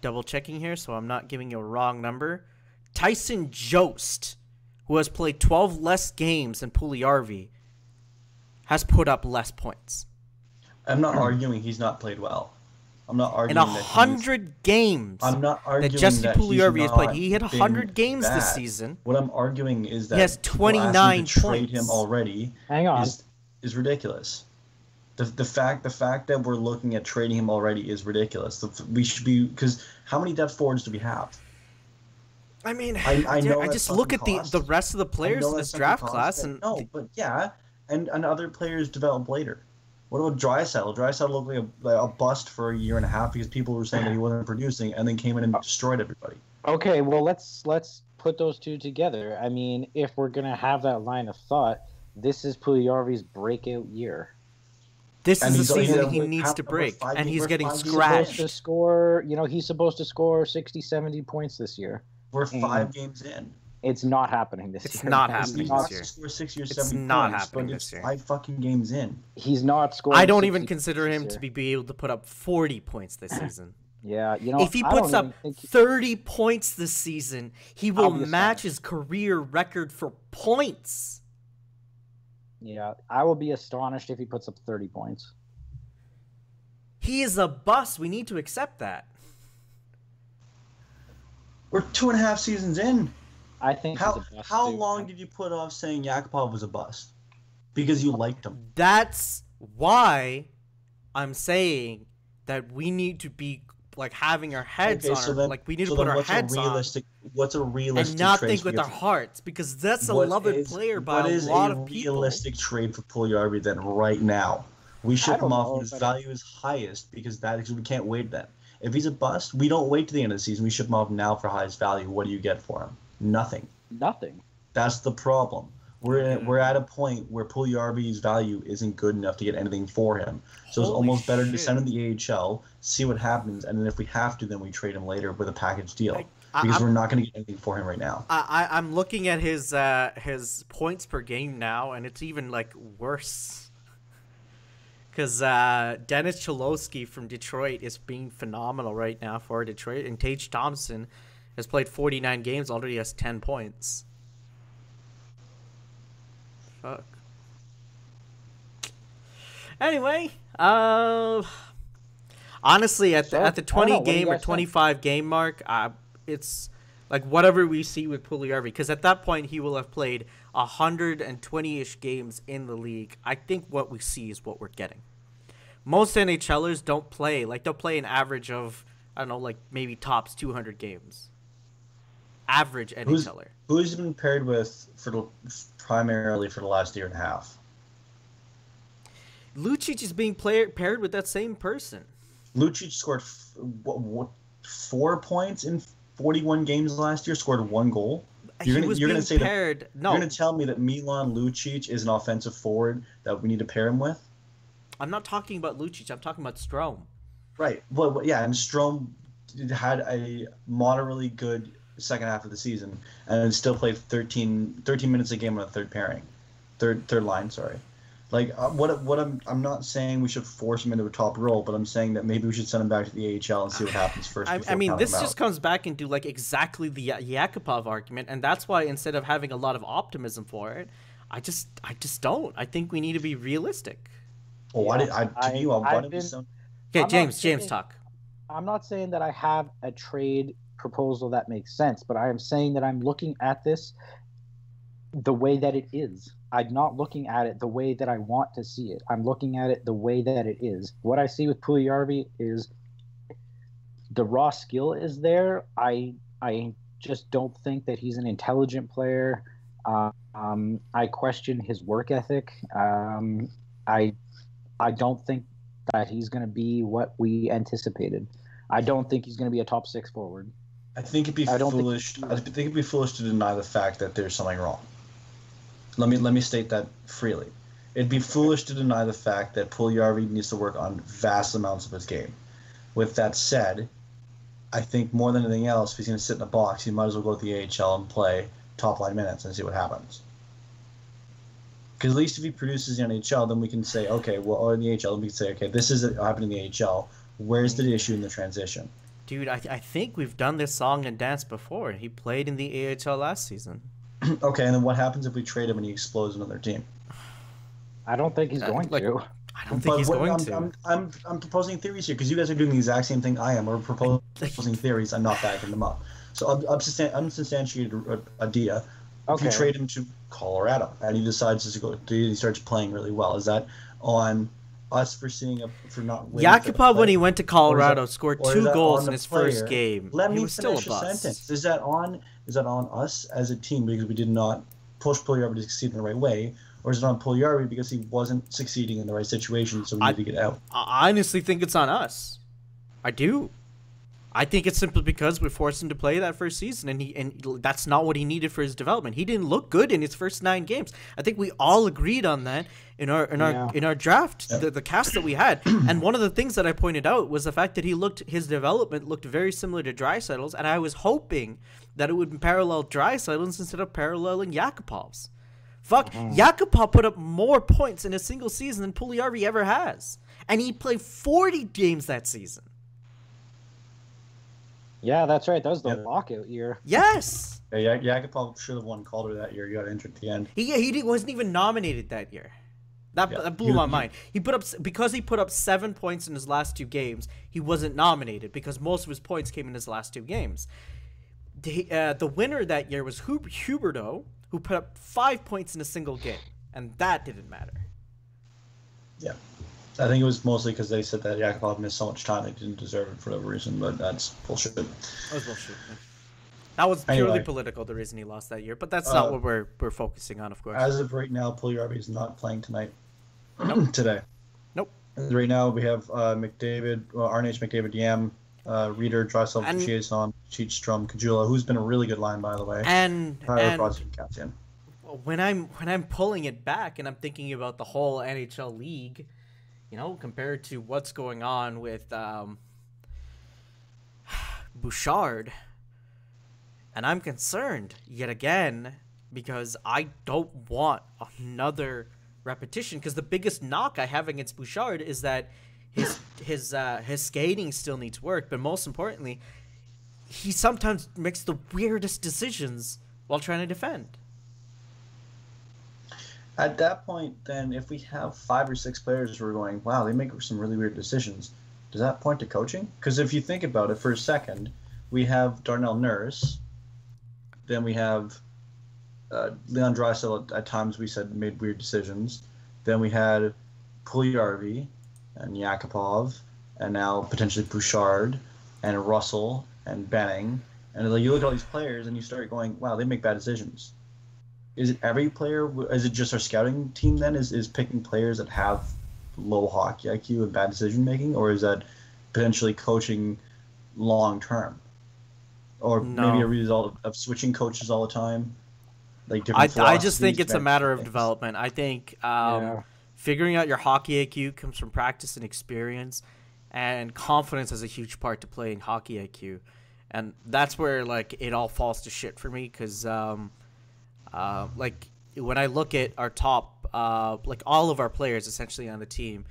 double checking here so I'm not giving you a wrong number, Tyson Jost, who has played 12 less games than Puljujarvi, has put up less points. I'm not arguing he's not played well. I'm not arguing in 100 games. I'm not arguing that Jesse Puljujarvi has played. He hit 100 games this season. What I'm arguing is that he has 29 points. Trade him already. Hang on. Is ridiculous. The fact that we're looking at trading him already is ridiculous. We should be, because how many depth forwards do we have? I mean, I know I that's just look at something cost. the rest of the I players know in that's this something draft cost, class, but and no, but yeah, and other players develop later. What about Draisaitl? Draisaitl looked like a bust for a year and a half because people were saying that he wasn't producing, and then came in and destroyed everybody. Okay, well let's put those two together. I mean, if we're gonna have that line of thought, this is Puljujarvi's breakout year. this And is the he's- season he we're- needs to we're break, five and games- he's we're getting 5 games Supposed to scratched. score, he's supposed to score 60, 70 points this year. We're 5 games in. It's not happening this It's year. not He's happening not- this year. Score 60 or It's 70 not points, happening but this it's year. 5 fucking games in. He's not scoring. I don't even 60 consider him this to year. be able to put up 40 points this season. Yeah, If he I puts don't up even think 30 points this season, he will I'll be match astonished. his career record for points. Yeah, I will be astonished if he puts up 30 points. He is a bust. We need to accept that. We're 2.5 seasons in. I think How he's a bust how too. long did you put off saying Yakupov was a bust? Because you liked him. That's why I'm saying that we need to be like having our heads on our, like we need to put our heads on What's a realistic and not trade think for with your our team? hearts, because that's a What loved is- player by what a is lot a of people. realistic trade for Puljujarvi then right now? We ship don't him off know, when his but- value is highest because we can't wait then. If he's a bust, we don't wait to the end of the season. We ship him off now for highest value. What do you get for him? Nothing. Nothing. That's the problem. We're at a point where Puljujarvi's value isn't good enough to get anything for him. So it's Holy almost better to shit. send him to the AHL, see what happens, and then if we have to, then we trade him later with a package deal. I- Because I'm- we're not going to get anything for him right now. I'm looking at his points per game now, and it's even like worse. Because Dennis Cholowski from Detroit is being phenomenal right now for Detroit, and Tage Thompson has played 49 games, already has 10 points. Fuck. Anyway, honestly, at the So, I don't know, 20 what do you game or guys think? 25 game mark, it's like whatever we see with Puljujarvi, because at that point he will have played 120-ish games in the league. I think what we see is what we're getting. Most NHLers don't play, like they'll play an average of, I don't know, like maybe tops 200 games. Average NHLer. Who's he been paired with primarily for the last year and a half? Lucic is being paired with that same person. Lucic scored 4 points in 41 games last year, scored 1 goal. You're He was gonna being say that- paired. No, You're going to tell me that Milan Lucic is an offensive forward that we need to pair him with? I'm not talking about Lucic. I'm talking about Strome. Right. Well, yeah, and Strome had a moderately good second half of the season and still played 13 minutes a game on a third pairing. Third line, sorry. Like what I'm not saying we should force him into a top role, but I'm saying that maybe we should send him back to the AHL and see what happens first. I before mean, counting this him just out. comes back into like exactly the Yakupov argument, and that's why instead of having a lot of optimism for it, I just don't. I think we need to be realistic. Well, why did I've been- Okay, I'm not James saying- talk. I'm not saying that I have a trade proposal that makes sense, but I am saying that I'm looking at this the way that it is. I'm not looking at it the way that I want to see it. I'm looking at it the way that it is. What I see with Puljujarvi is the raw skill is there. I just don't think that he's an intelligent player. I question his work ethic. I don't think that he's going to be what we anticipated. I don't think he's going to be a top 6 forward. I think it'd be foolish. I think it'd be foolish to deny the fact that there's something wrong. Let me state that freely. It'd be foolish to deny the fact that Puljujarvi needs to work on vast amounts of his game. With that said, I think more than anything else, if he's going to sit in a box, he might as well go to the AHL and play top line minutes and see what happens. Because at least if he produces in the NHL, then we can say, okay, well, or in the AHL, we can say, okay, this is happening in the AHL. Where's the issue in the transition? Dude, I think we've done this song and dance before. He played in the AHL last season. Okay, and then what happens if we trade him and he explodes another team? I don't think he's going to. I don't think he's going to. I'm proposing theories here because you guys are doing the exact same thing I am. We're proposing theories. I'm not backing them up. So unsubstantiated idea. If you trade him to Colorado and he decides to go, he starts playing really well, is that on us for not winning? Yakupov, when he went to Colorado, that, scored 2 goals in his first game. Let he me was still a finish bust. sentence. Is that on us as a team because we did not push Puljujärvi to succeed in the right way, or is it on Puljujärvi because he wasn't succeeding in the right situation, so we need to get out? I honestly think it's on us. I do. I think it's simply because we forced him to play that first season, and that's not what he needed for his development. He didn't look good in his first 9 games. I think we all agreed on that in our draft, the cast that we had. And one of the things that I pointed out was the fact that his development looked very similar to Draisaitl's, and I was hoping that it would parallel Draisaitl's instead of paralleling Yakupov's. Yakupov put up more points in a single season than Puljujärvi ever has, and he played 40 games that season. Yeah, that's right. That was the lockout year. Yes. Yeah, Yakupov should have won Calder that year. He got injured at the end. He wasn't even nominated that year. That blew my mind. He put up 7 points in his last 2 games. He wasn't nominated because most of his points came in his last 2 games. The winner that year was Huberto, who put up 5 points in a single game, and that didn't matter. Yeah. I think it was mostly because they said that Yakupov missed so much time they didn't deserve it for whatever reason, but that's bullshit. That was bullshit. Man. That was purely political, the reason he lost that year, but that's not what we're focusing on, of course. As of right now, Puljujärvi is not playing tonight. Nope. Today. Nope. Right now, we have McDavid, RNH McDavid, Yam, Reeder, Draisaitl, Chiasson, Cheatstrom, Kajula, who's been a really good line, by the way. And when I'm pulling it back and I'm thinking about the whole NHL league, compared to what's going on with Bouchard, and I'm concerned yet again because I don't want another repetition. Because the biggest knock I have against Bouchard is that his skating still needs work, but most importantly, he sometimes makes the weirdest decisions while trying to defend. At that point, then, if we have 5 or 6 players who are going, wow, they make some really weird decisions, does that point to coaching? Because if you think about it for a second, we have Darnell Nurse, then we have Leon Draisaitl at times we said made weird decisions, then we had Puljujärvi and Yakupov, and now potentially Bouchard and Russell and Benning, and you look at all these players and you start going, wow, they make bad decisions. Is it every player? Is it just our scouting team then? Is picking players that have low hockey IQ and bad decision making, or is that potentially coaching long term, or maybe a result of switching coaches all the time? Like different. I just think it's a matter of development. I think figuring out your hockey IQ comes from practice and experience, and confidence has a huge part to play in hockey IQ, and that's where it all falls to shit for me because. When I look at our top, all of our players essentially on the team,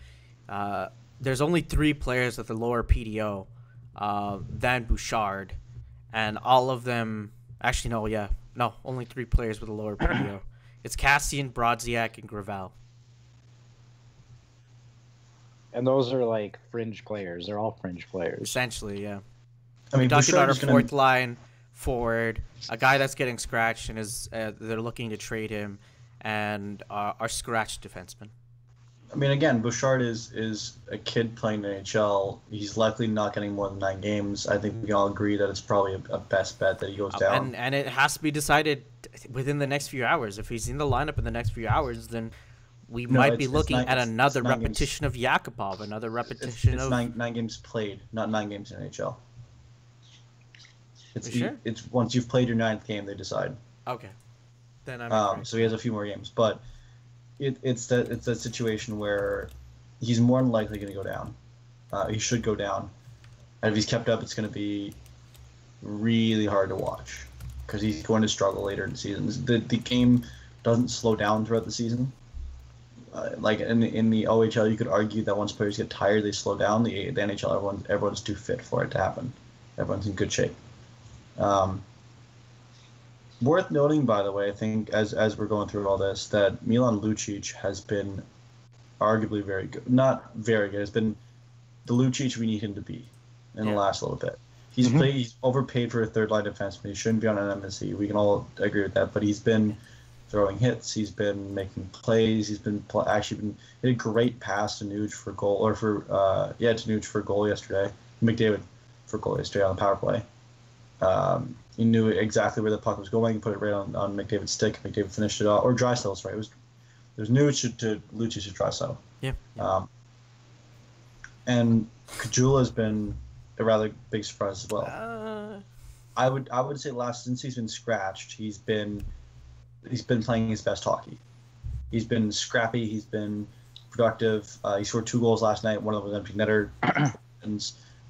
there's only 3 players with a lower PDO than Bouchard, and all of them, only 3 players with a lower PDO. It's Cassian, Brodziak, and Gravel. And those are fringe players. They're all fringe players. Essentially, yeah. I mean, we're talking about our fourth line forward, a guy that's getting scratched and they're looking to trade him, and our scratched defenseman. I mean, again, Bouchard is a kid playing the NHL. He's likely not getting more than 9 games. I think we all agree that it's probably a best bet that he goes down. And it has to be decided within the next few hours. If he's in the lineup in the next few hours, then we might be looking at another repetition of Yakupov, another repetition of... It's 9 games played, not 9 games in NHL. Sure? It's once you've played your 9th game, they decide. Okay. Then I'm so he has a few more games, but it's that situation where he's more than likely going to go down. He should go down, and if he's kept up, it's going to be really hard to watch because he's going to struggle later in the season. The game doesn't slow down throughout the season. In the OHL, you could argue that once players get tired, they slow down. The NHL, everyone's too fit for it to happen. Everyone's in good shape. Worth noting, by the way, I think as we're going through all this, that Milan Lucic has been arguably very good. Not very good. It's been the Lucic we need him to be in the last little bit. He's overpaid for a third line defenseman. He shouldn't be on an MSC. We can all agree with that. But he's been throwing hits. He's been making plays. He's been he had a great pass to Nuge for goal, or for to Nuge for goal yesterday. McDavid for goal yesterday on the power play. He knew exactly where the puck was going. He put it right on McDavid's stick. McDavid finished it off, or Draisaitl, right? It was Nuge to Lucic to Draisaitl. Yeah. And Kajula has been a rather big surprise as well. I would say since he's been scratched, he's been playing his best hockey. He's been scrappy. He's been productive. He scored 2 goals last night. One of them was empty netter.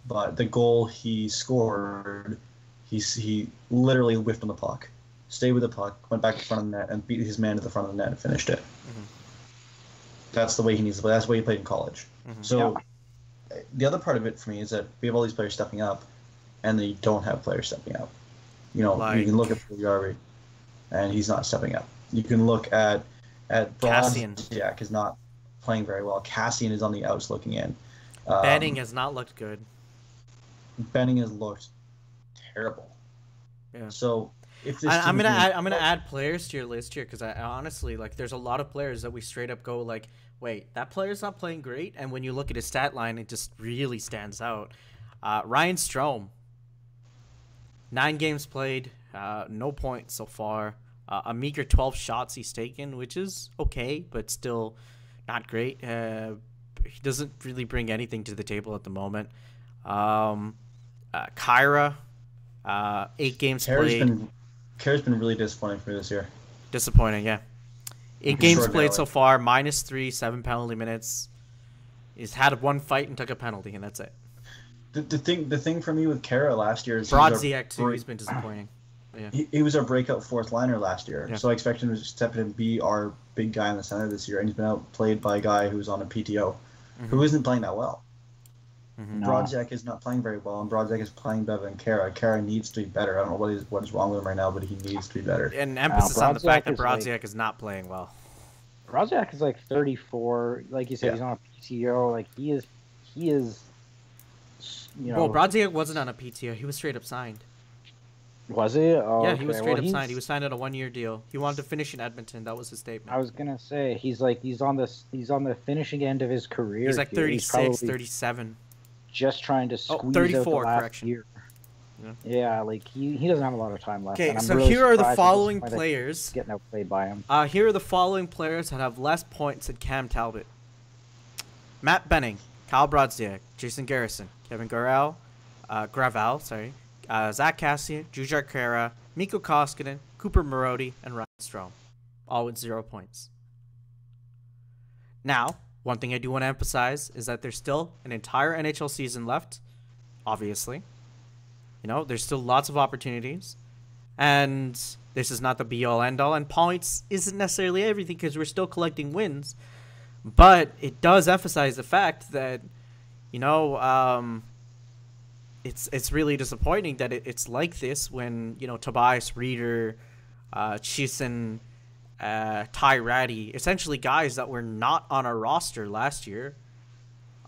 But the goal he scored, he literally whiffed on the puck, stayed with the puck, went back to front of the net, and beat his man to the front of the net and finished it. Mm-hmm. That's the way he needs to play. That's the way he played in college. Mm-hmm. So the other part of it for me is that we have all these players stepping up, and they don't have players stepping up. You can look at Bouchard, and he's not stepping up. You can look at Brodziak is not playing very well. Cassian is on the outs looking in. Benning has not looked good. Benning has looked terrible. Yeah. So if this I'm gonna add players to your list here, because I honestly, like, there's a lot of players that we straight up go like, wait, that player's not playing great, and when you look at his stat line, it just really stands out. Ryan Strome, 9 games played, no points so far. A meager 12 shots he's taken, which is okay, but still not great. He doesn't really bring anything to the table at the moment. Kyra, 8 games played. Kyra's been really disappointing for me this year. Disappointing, yeah. 8 games played so far, -3, 7 penalty minutes. He's had 1 fight and took a penalty, and that's it. The thing for me with Kyra last year is Brodziak too. He's been disappointing. Yeah. He was our breakout 4th liner last year, yeah. So I expect him to step in and be our big guy in the center this year. And he's been outplayed by a guy who's on a PTO, who isn't playing that well. Mm-hmm. No. Brodziak is not playing very well, and Brodziak is playing better than Kyra. Kyra needs to be better. I don't know what is wrong with him right now, but he needs to be better. And emphasis on the fact that Brodziak is not playing well. Brodziak is like 34. Like you said, he's on a PTO. Like he is. Well, Brodziak wasn't on a PTO. He was straight up signed. Was he? Oh, yeah, he was straight up signed. He was signed on a 1-year deal. He wanted to finish in Edmonton. That was his statement. I was gonna say he's on the finishing end of his career. He's like 36, 37. Just trying to squeeze 34, out the last correction. year. Yeah, like he doesn't have a lot of time left. Okay, so really here are the following players getting outplayed by him. Here are the following players that have less points than Cam Talbot: Matt Benning, Kyle Brodziak, Jason Garrison, Kevin Gravel, Zach Cassian, Bouchard Kyra, Mikko Koskinen, Cooper Marody, and Ryan Strome, all with 0 points. Now, one thing I do want to emphasize is that there's still an entire NHL season left, obviously. There's still lots of opportunities, and this is not the be-all, end-all, and points isn't necessarily everything because we're still collecting wins, but it does emphasize the fact that, it's really disappointing that it's like this when, Tobias Reeder, Chisin, Ty Ratty, essentially guys that were not on our roster last year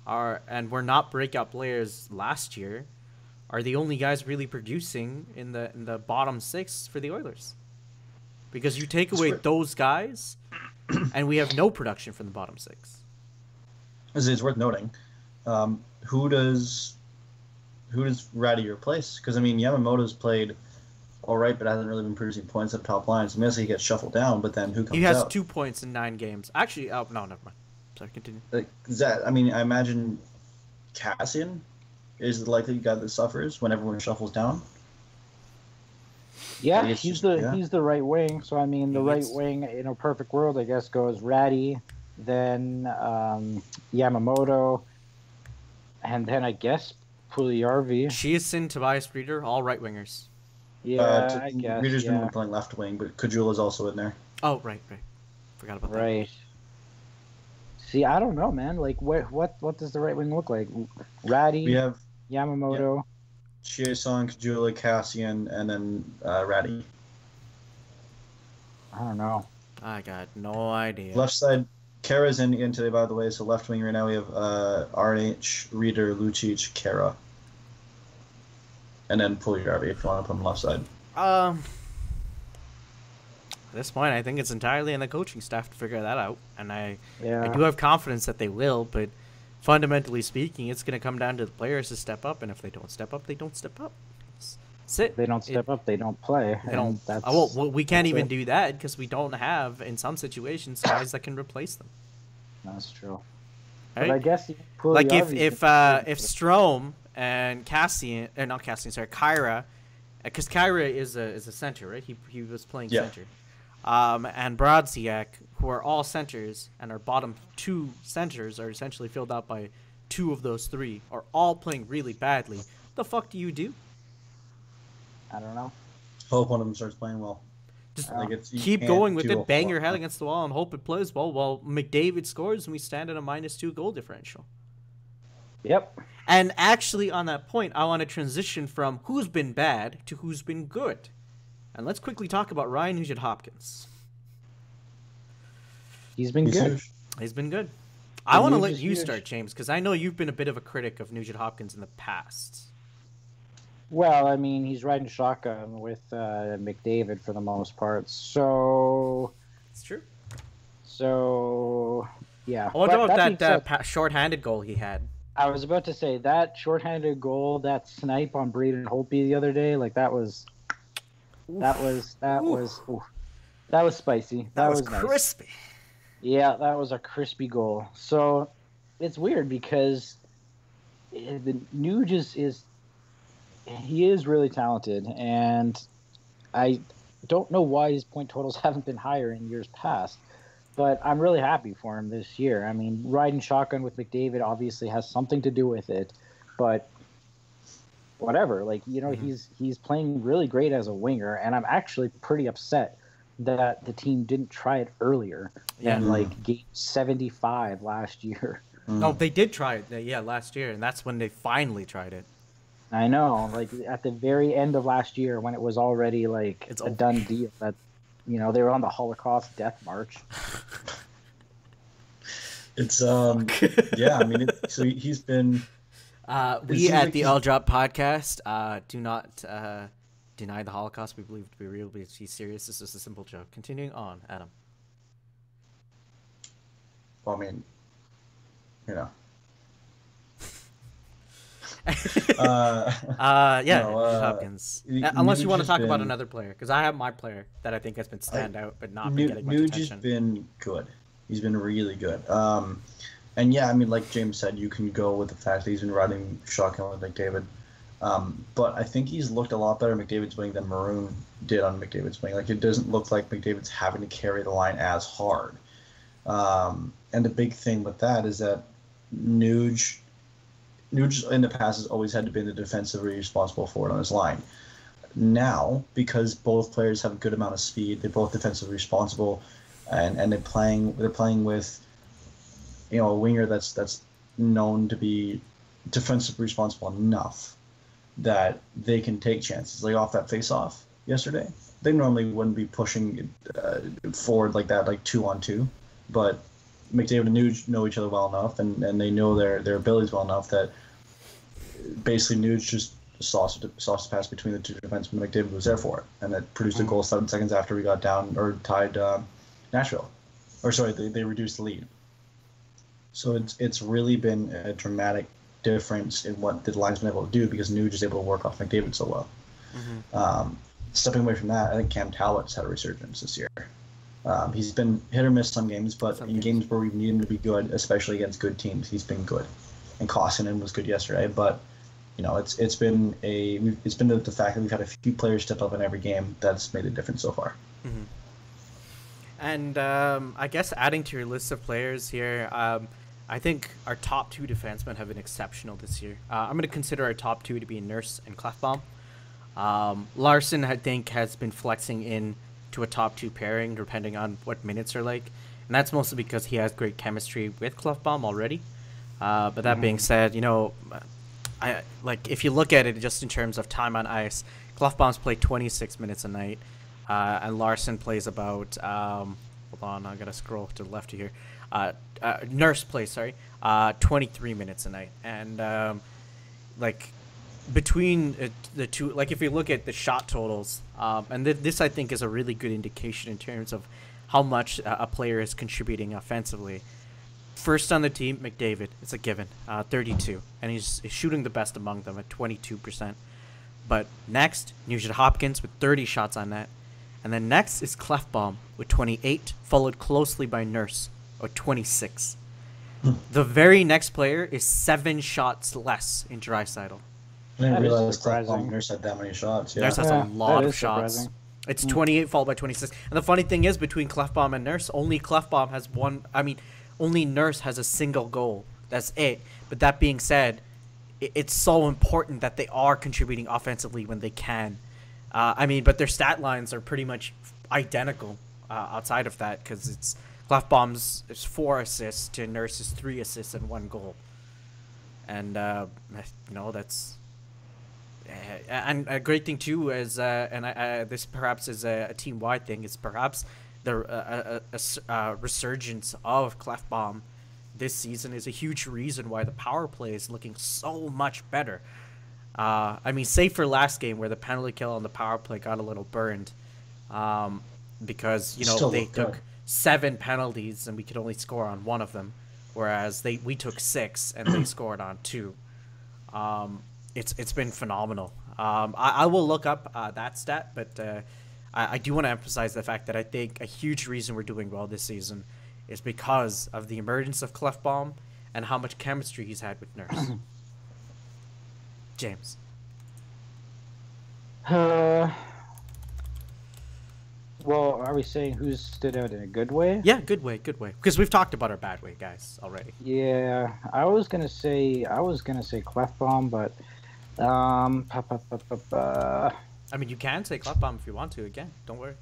and were not breakout players last year, are the only guys really producing in the bottom 6 for the Oilers. Because you take away those guys, and we have no production from the bottom 6. It's worth noting. Who does Ratty replace? Because, Yamamoto's played all right, but hasn't really been producing points up top line. So maybe he gets shuffled down, but then who comes out? He has 2 points in 9 games. Actually, no, never mind. Sorry, continue. I imagine Cassian is the likely guy that suffers when everyone shuffles down. Yeah, he's the right wing. So the right wing in a perfect world, I guess, goes Ratty, then Yamamoto, and then I guess Puljujarvi. Chiasson, Tobias Reeder, all right wingers. Yeah, I guess. Reeder's been playing left wing, but Kajula's also in there. Oh, right. Forgot about that. Right. See, I don't know, man. Like, what does the right wing look like? Ratty, we have Yamamoto, Chiasson, Kajula, Cassian, and then Ratty. I don't know. I got no idea. Left side, Kara's in today, by the way. So left wing right now we have RNH, Reeder, Lucic, Kara, and then Puljujarvi if you want to put him left side. this point, I think it's entirely on the coaching staff to figure that out, and I Yeah. do have confidence that they will. But fundamentally speaking, it's going to come down to the players to step up, and if they don't step up, they don't step up. That's it. If they don't step up, they don't play. They don't. And that's, Well, we can't that's even it. do that because we don't have, in some situations, guys that can replace them. That's true. Right? But I guess Like if Strome and Cassian, not Cassian, sorry, Kyra, because Kyra is a center, right? He was playing center. And Brodziak, who are all centers, and our bottom two centers are essentially filled out by two of those three, are all playing really badly. What the fuck do you do? I don't know. Hope one of them starts playing well. Just you keep can't going with do a it, bang whole your head lot. against the wall, and hope it plays well while McDavid scores and we stand at a -2 goal differential. Yep. And actually, on that point, I want to transition from who's been bad to who's been good. And let's quickly talk about Ryan Nugent-Hopkins. He's been good. huge. He's been good. I want to Nuge let is you huge. start, James, because I know you've been a bit of a critic of Nugent-Hopkins in the past. Well, I mean, he's riding shotgun with McDavid for the most part. So It's true. yeah. What But about being that said, short-handed goal he had? I was about to say that shorthanded goal, that snipe on Braden Holtby the other day, like that was spicy. That was nice. crispy. Yeah, that was a crispy goal. So it's weird because the Nuge is he is really talented, and I don't know why his point totals haven't been higher in years past. But I'm really happy for him this year. I mean, riding shotgun with McDavid obviously has something to do with it, but whatever. Like, you know, he's playing really great as a winger, and I'm actually pretty upset that the team didn't try it earlier than like game 75 last year. No, they did try it, last year, and that's when they finally tried it. I know, like at the very end of last year when it was already like It's a over. done deal that, you know, they were on the Holocaust death march. It's yeah. I mean, so he's been. We seems at like the he's- L Drop podcast do not deny the Holocaust. We believe it to be real. He's serious. This is a simple joke. Continuing on, Adam. Well, I mean, you know. Hopkins. Unless you Nuge want to has talk about been- another player, because I have my player that I think has been standout, but not been getting much Nuge has attention. been good. He's been really good. And yeah, I mean, like James said, you can go with the fact that he's been riding shotgun with McDavid. But I think he's looked a lot better at McDavid's wing than Maroon did on McDavid's wing. Like, it doesn't look like McDavid's having to carry the line as hard. And the big thing with that is that Nuge in the past has always had to be the defensively responsible forward on his line. Now, because both players have a good amount of speed, they're both defensively responsible, and they're playing with, you know, a winger that's known to be defensively responsible enough that they can take chances. Like off that face-off yesterday, they normally wouldn't be pushing forward like that, like 2-on-2, but McDavid and Nuge know each other well enough, and they know their abilities well enough that basically Nuge just sauced the pass between the two defensemen. McDavid was there for it, and it produced a goal 7 seconds after we got down or tied Nashville. Or sorry, they reduced the lead. So it's really been a dramatic difference in what the line's been able to do because Nuge is able to work off McDavid so well. Stepping away from that, I think Cam Talbot's had a resurgence this year. He's been hit or miss some games, but in games where we need him to be good, especially against good teams, he's been good. And Koskinen was good yesterday, but you know it's been the fact that we've had a few players step up in every game that's made a difference so far. And I guess adding to your list of players here, I think our top two defensemen have been exceptional this year. I'm going to consider our top two to be Nurse and Clefbaum. Larson, I think, has been flexing in to a top two pairing depending on what minutes are like. And that's mostly because he has great chemistry with Clefbaum already. But that being said, you know, if you look at it just in terms of time on ice, Clefbaum's played 26 minutes a night. And Larson plays about, hold on, I gotta scroll to the left of here. Nurse plays, 23 minutes a night. And, between the two, like if you look at the shot totals, and this I think is a really good indication in terms of how much a player is contributing offensively. First on the team, McDavid. It's a given, 32, and he's shooting the best among them at 22%. But next, Nugent Hopkins with 30 shots on net, and then next is Clefbaum with 28, followed closely by Nurse with 26. The very next player is 7 shots less in Draisaitl. I didn't That is realize surprising. Nurse had that many shots. Yeah. Nurse has Yeah, a lot that of is shots. surprising. It's 28 followed by 26. And the funny thing is, between Clefbaum and Nurse, only Clefbaum has one. I mean, only Nurse has a single goal. That's it. But that being said, it's so important that they are contributing offensively when they can. But their stat lines are pretty much identical outside of that, because it's Clefbaum's is 4 assists to Nurse's 3 assists and 1 goal. And that's. And a great thing too is, this perhaps is a team-wide thing, is perhaps the resurgence of Clefbaum this season is a huge reason why the power play is looking so much better. Save for last game where the penalty kill on the power play got a little burned, because they took 7 penalties and we could only score on 1 of them, whereas we took 6 and they scored on 2. It's been phenomenal. I will look up that stat, but I do want to emphasize the fact that I think a huge reason we're doing well this season is because of the emergence of Clefbaum and how much chemistry he's had with Nurse. James. Well, are we saying who's stood out in a good way? Yeah, good way. Because we've talked about our bad way guys already. Yeah, I was gonna say Clefbaum, but You can say Clefbaum if you want to. Again, don't worry.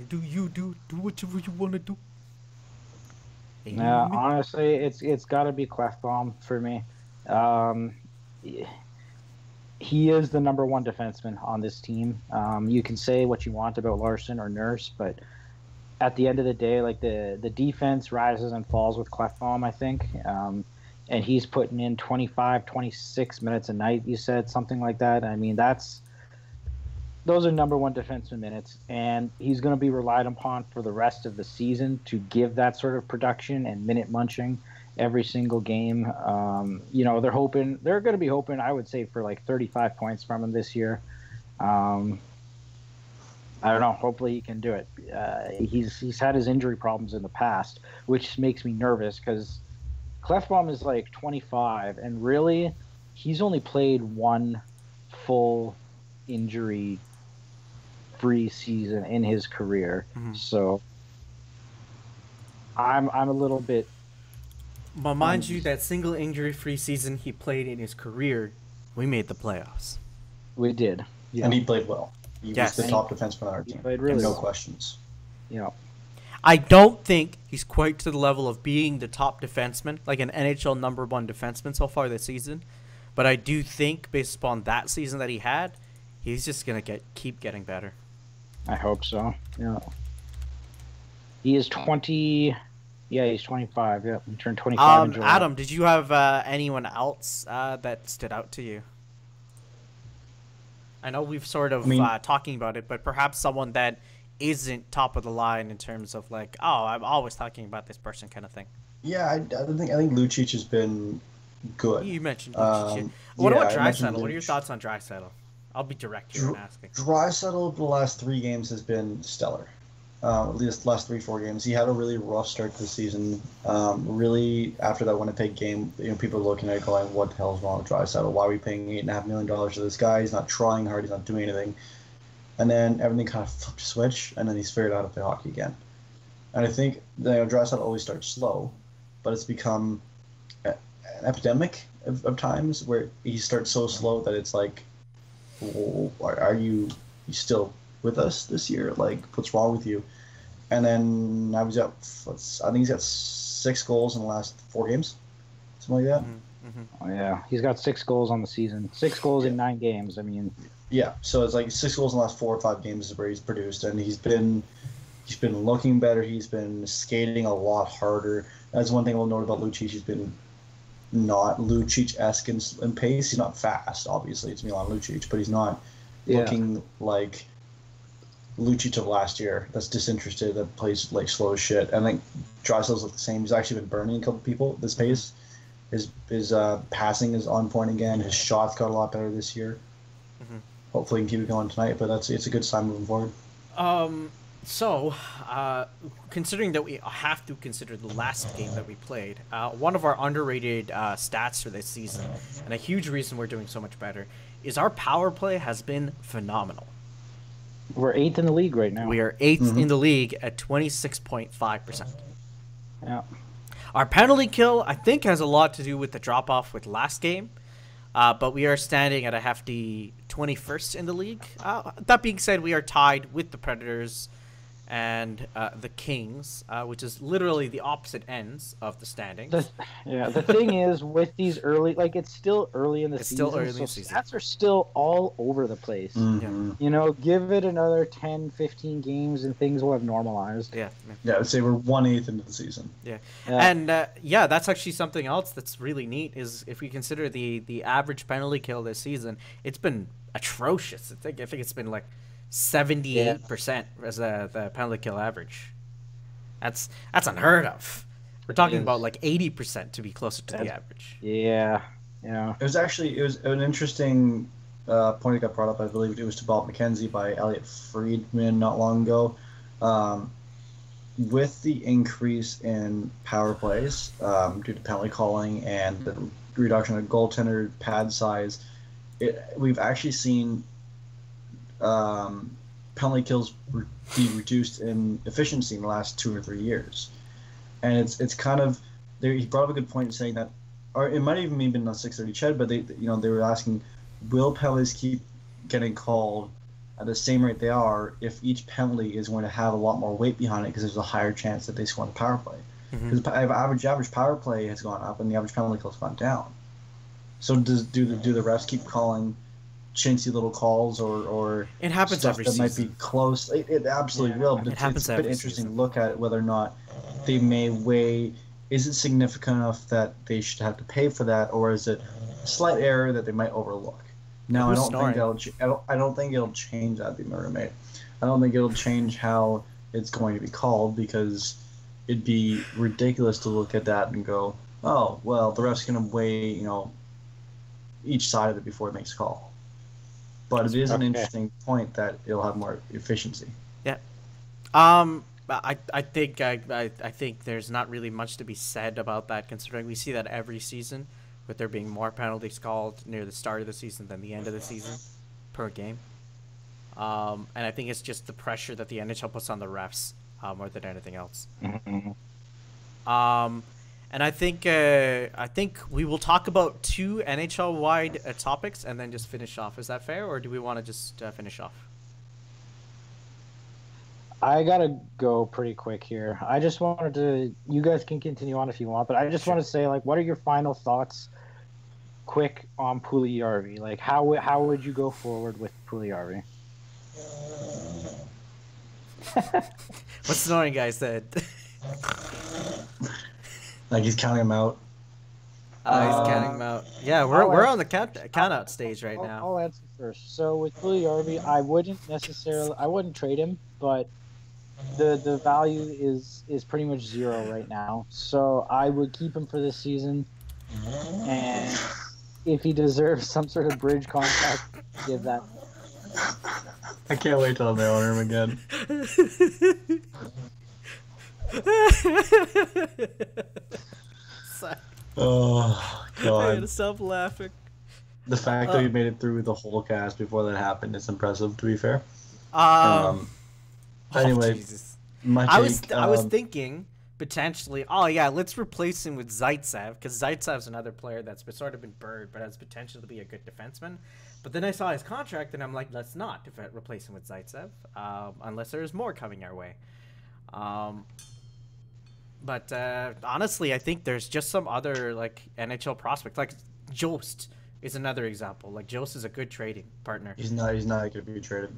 Do whatever you want to do. Yeah, honestly, it's got to be Clefbaum for me. He is the number 1 defenseman on this team. You can say what you want about Larson or Nurse, but at the end of the day, like the defense rises and falls with Clefbaum, I think. And he's putting in 25, 26 minutes a night, you said, something like that. Those are number 1 defenseman minutes, and he's going to be relied upon for the rest of the season to give that sort of production and minute munching every single game. They're going to be hoping, I would say, for like 35 points from him this year. I don't know. Hopefully he can do it. He's had his injury problems in the past, which makes me nervous because Clefbaum is like 25, and really, he's only played 1 full injury-free season in his career. Mm-hmm. So I'm a little bit. But mind you, that single injury-free season he played in his career, we made the playoffs. We did, yeah. And he played well. He was the top defenseman on our team. Played really no well. Questions. Yeah. I don't think he's quite to the level of being the top defenseman, like an NHL number 1 defenseman so far this season. But I do think, based upon that season that he had, he's just going to keep getting better. I hope so. Yeah. He is 20. Yeah, he's 25. Yeah, he turned 25 in July. Adam, did you have anyone else that stood out to you? I know we've sort of talking about it, but perhaps someone that isn't top of the line in terms of like, oh, I'm always talking about this person kind of thing. Yeah, I think Lucic has been good. You mentioned Lucic. What about Draisaitl? What are your thoughts on Draisaitl? I'll be direct here in asking. Draisaitl the last 3 games has been stellar. At least the last 3-4 games. He had a really rough start to the season. Really, after that Winnipeg game, people are looking at it going, what the hell is wrong with Draisaitl? Why are we paying $8.5 million to this guy? He's not trying hard. He's not doing anything. And then everything kind of flipped a switch, and then he's figured out how to play hockey again. And I think Draisaitl always starts slow, but it's become an epidemic of times where he starts so slow that it's like, well, are you still with us this year? Like, what's wrong with you? And then I think he's got 6 goals in the last 4 games, something like that. Mm-hmm. Oh yeah, he's got 6 goals on the season. 6 goals in 9 games. Yeah, so it's like 6 goals in the last 4 or 5 games is where he's produced, and he's been looking better. He's been skating a lot harder. That's one thing we'll note about Lucic. He's been not Lucic-esque in pace. He's not fast, obviously. It's Milan Lucic, but he's not looking like Lucic of last year. That's disinterested, that plays like slow as shit. And I think Draisaitl's look the same. He's actually been burning a couple people at this pace. His passing is on point again. His shots got a lot better this year. Hopefully he can keep it going tonight, but it's a good sign moving forward. So, considering that we have to consider the last game that we played, one of our underrated stats for this season, and a huge reason we're doing so much better, is our power play has been phenomenal. We're 8th in the league right now. We are 8th in the league at 26.5%. Yeah. Our penalty kill, I think, has a lot to do with the drop-off with last game, but we are standing at a hefty 21st in the league. That being said, we are tied with the Predators and the Kings, which is literally the opposite ends of the standings. The thing is, with these early, like, it's still early in the season. Still early in the season. Stats are still all over the place. Mm-hmm. You know, give it another 10, 15 games and things will have normalized. Yeah, I'd say we're 1/8 into the season. And that's actually something else that's really neat, is if we consider the average penalty kill this season, it's been atrocious. I think it's been like 78% as the penalty kill average. That's unheard of. We're talking about like 80% to be closer to the average. Yeah. It was an interesting point that got brought up. I believe it was to Bob McKenzie by Elliot Friedman not long ago. With the increase in power plays due to penalty calling and the reduction of goaltender pad size, we've actually seen penalty kills be reduced in efficiency in the last 2 or 3 years, and it's kind of there. He brought up a good point saying that, or it might even been on 630 Ched, but they were asking, will penalties keep getting called at the same rate they are if each penalty is going to have a lot more weight behind it because there's a higher chance that they score on the power play, because average power play has gone up and the average penalty kill has gone down. So do the refs keep calling chintzy little calls or it happens stuff every that season. might be close? It absolutely will, but it's a bit interesting to look at whether or not they may weigh, is it significant enough that they should have to pay for that, or is it a slight error that they might overlook? Now, I don't think it'll change that, my roommate. I don't think it'll change how it's going to be called, because it'd be ridiculous to look at that and go, oh, well, the ref's going to weigh, each side of it before it makes a call. But it is an interesting point that it'll have more efficiency. Yeah. I think there's not really much to be said about that, considering we see that every season, with there being more penalties called near the start of the season than the end of the season per game. And I think it's just the pressure that the NHL puts on the refs more than anything else. And I think we will talk about 2 NHL-wide topics and then just finish off. Is that fair, or do we want to just finish off? I gotta go pretty quick here. I just wanted to. You guys can continue on if you want, but I just want to say, like, what are your final thoughts, quick, on Puljujarvi? Like, how would you go forward with Puljujarvi? What's the annoying guy said? Like he's counting them out. He's counting them out. Yeah, we're on the count out stage right now. I'll answer first. So with Puljujarvi, I wouldn't trade him, but the value is pretty much 0 right now. So I would keep him for this season, and if he deserves some sort of bridge contract, give that. I can't wait till they own him again. Oh God! I had to stop laughing. The fact that we made it through the whole cast before that happened is impressive, to be fair. Anyway, my take, I was thinking potentially, let's replace him with Zaitsev, because Zaitsev's another player that's sort of been burned but has potential to be a good defenseman. But then I saw his contract and I'm like, let's not replace him with Zaitsev, unless there's more coming our way. But honestly, I think there's just some other like NHL prospects, like Jost is another example. Like Jost is a good trading partner. He's not going to be traded.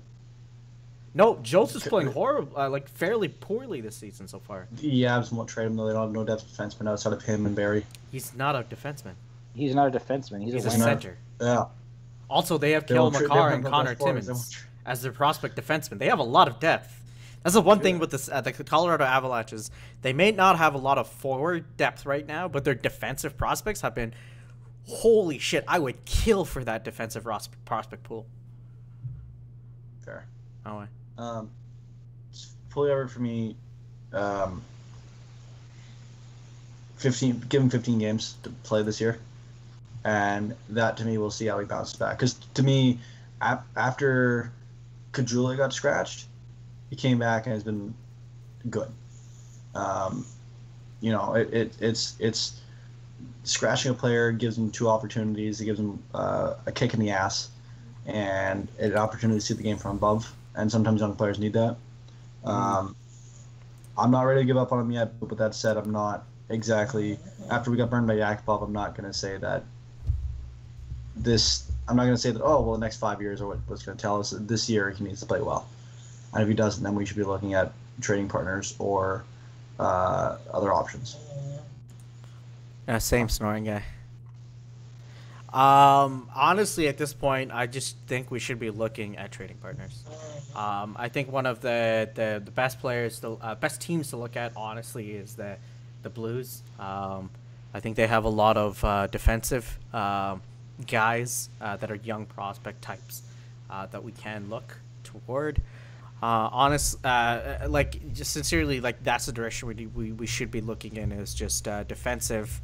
No, Joseph's playing horrible, like fairly poorly this season so far. The Avs won't trade him though. They don't have no depth defenseman outside of him and Barry. He's not a defenseman. He's not a defenseman. He's a winger. center. Yeah. Also, they have They Kel won't trade- McCarr they and won't Connor go forwards. They Timmins won't as their prospect defensemen. They have a lot of depth. That's the one thing with this, the Colorado Avalanches. They may not have a lot of forward depth right now, but their defensive prospects have been, holy shit, I would kill for that defensive prospect pool. Fair. Oh, way. Fully for me. 15. Give him 15 games to play this year, and that to me, we'll see how he bounces back. Because to me, after Kajula got scratched, he came back and has been good. It's scratching a player gives him 2 opportunities. It gives him a kick in the ass and an opportunity to see the game from above. And sometimes young players need that. I'm not ready to give up on him yet, but with that said, I'm not exactly after we got burned by Yakupov. I'm not going to say that I'm not going to say that. Oh well, the next 5 years or what's going to tell us that this year he needs to play well. And if he doesn't, then we should be looking at trading partners or other options. Yeah, same snoring guy. Honestly, at this point, I just think we should be looking at trading partners. I think one of the best players, the best teams to look at, honestly, is the Blues. I think they have a lot of defensive guys that are young prospect types that we can look toward. Just sincerely, like that's the direction we should be looking in, is just defensive,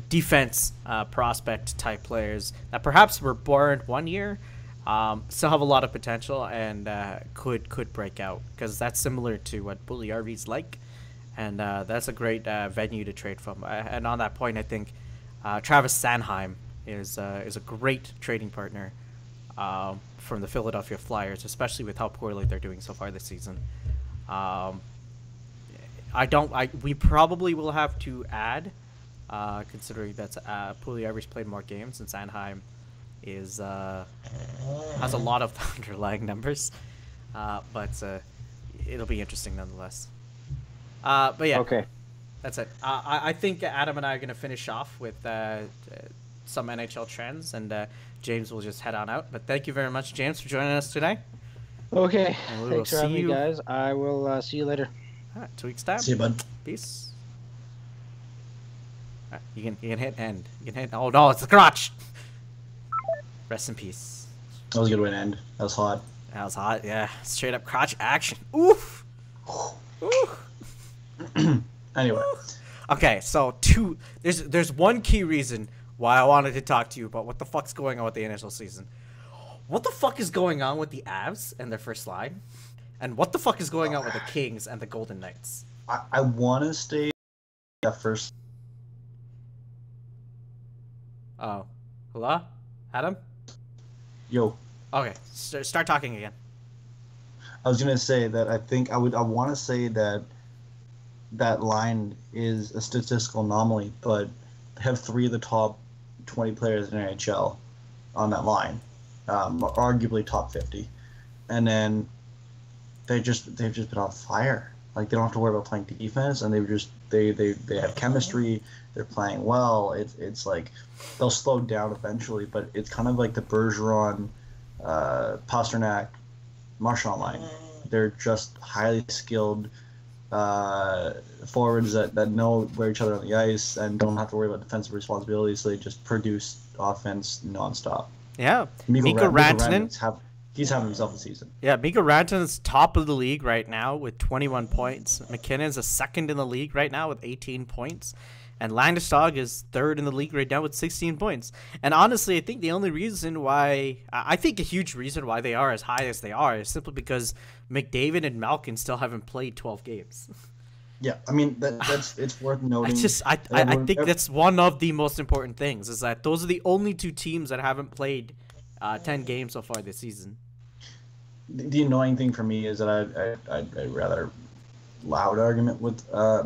defense prospect type players that perhaps were born one year, still have a lot of potential and could break out, because that's similar to what Bouchard's like, and that's a great venue to trade from. And on that point, I think Travis Sanheim is a great trading partner from the Philadelphia Flyers, especially with how poorly they're doing so far this season. We probably will have to add, considering that Puljujärvi's played more games and Sanheim has a lot of underlying numbers, but it'll be interesting nonetheless. But yeah, okay, that's it. I think Adam and I are going to finish off with some NHL trends, and James will just head on out. But thank you very much, James, for joining us today. Okay, And we thanks for will having see me, you. guys. I will see you later. All right, 2 weeks time. See you, bud. Peace. All right, you can hit end. You can hit. Oh no, it's the crotch. Rest in peace. That was a good way to end. That was hot. That was hot. Yeah, straight up crotch action. Oof. Oof. Anyway. Okay, so there's one key reason why I wanted to talk to you about what the fuck's going on with the initial season. What the fuck is going on with the Avs and their first line? And what the fuck is going on with the Kings and the Golden Knights? I want to stay at first. Oh. Hello? Adam? Yo. Okay, start talking again. I was gonna say that I want to say that line is a statistical anomaly, but they have 3 of the top 20 players in NHL on that line, arguably top 50, and then they've just been on fire. Like they don't have to worry about playing defense, and they have chemistry. They're playing well. It's like they'll slow down eventually, but it's kind of like the Bergeron, Pasternak, Marchand line. They're just highly skilled forwards that know where each other on the ice and don't have to worry about defensive responsibilities, so they just produce offense nonstop. Yeah. Mikko Rantanen. He's having himself a season. Yeah, Mikko Rantanen's top of the league right now with 21 points. McKinnon's a second in the league right now with 18 points. And Landeskog is third in the league right now with 16 points. And honestly, I think the only reason why, I think a huge reason why they are as high as they are is simply because McDavid and Malkin still haven't played 12 games. Yeah, I mean, it's worth noting. I think that's one of the most important things, is that those are the only 2 teams that haven't played 10 games so far this season. The annoying thing for me is that I'd rather loud argument with a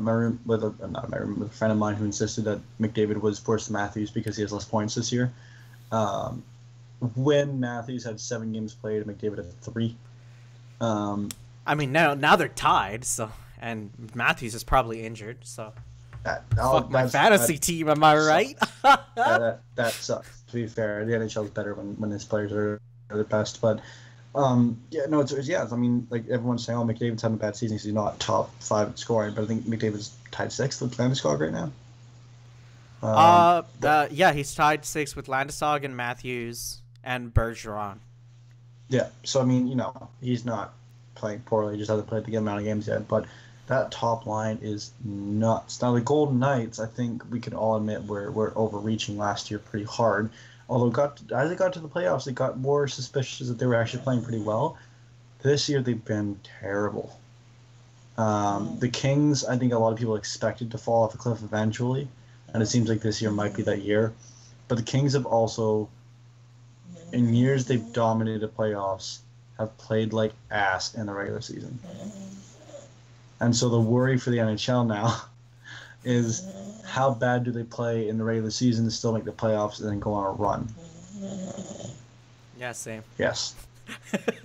friend of mine who insisted that McDavid was worse than Matthews because he has less points this year. when Matthews had 7 games played and McDavid had 3. I mean, now they're tied, so, and Matthews is probably injured, so. Fuck my fantasy team, am I right? that sucks. To be fair, the NHL is better when his players are their best. But I mean, like everyone's saying, oh, McDavid's having a bad season because he's not top 5 in scoring. But I think McDavid's tied 6th with Landeskog right now. Yeah, he's tied 6th with Landeskog and Matthews and Bergeron. Yeah, so I mean, he's not playing poorly. He just hasn't played the amount of games yet. But that top line is nuts. Now, the Golden Knights, I think we can all admit were overreaching last year pretty hard. Although as they got to the playoffs, they got more suspicious that they were actually playing pretty well. This year, they've been terrible. The Kings, I think a lot of people expected to fall off a cliff eventually, and it seems like this year might be that year. But the Kings have also, in years they've dominated playoffs, have played like ass in the regular season. And so the worry for the NHL now is how bad do they play in the regular season to still make the playoffs and then go on a run? Yeah, same. Yes.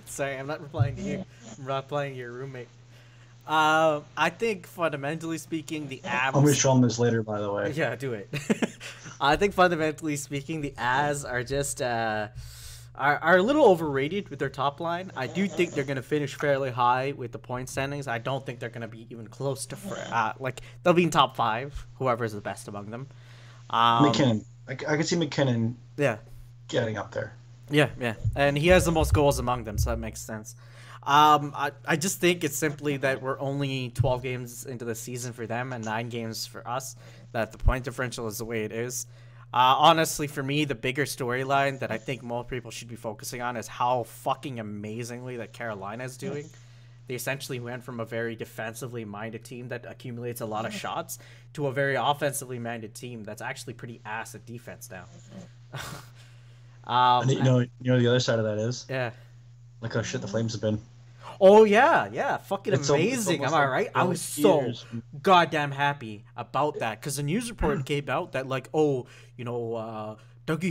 Sorry, I'm not replying to you. I'm replying to your roommate. I think fundamentally speaking, the Avs... I'm going to show them this later, by the way. Yeah, do it. I think fundamentally speaking, the Avs are just... are a little overrated with their top line. I do think they're going to finish fairly high with the point standings. I don't think they're going to be even close to... they'll be in top 5, whoever is the best among them. McKinnon. I can see McKinnon getting up there. Yeah. And he has the most goals among them, so that makes sense. I just think it's simply that we're only 12 games into the season for them and 9 games for us, that the point differential is the way it is. Honestly, for me, the bigger storyline that I think most people should be focusing on is how fucking amazingly that Carolina is doing. They essentially went from a very defensively minded team that accumulates a lot of shots to a very offensively minded team that's actually pretty ass at defense now. And you know the other side of that is? Yeah. Look how shit the Flames have been. Oh, yeah. Fucking amazing. Am I right? I was so years. goddamn happy about that. Because the news report came out that, like, Dougie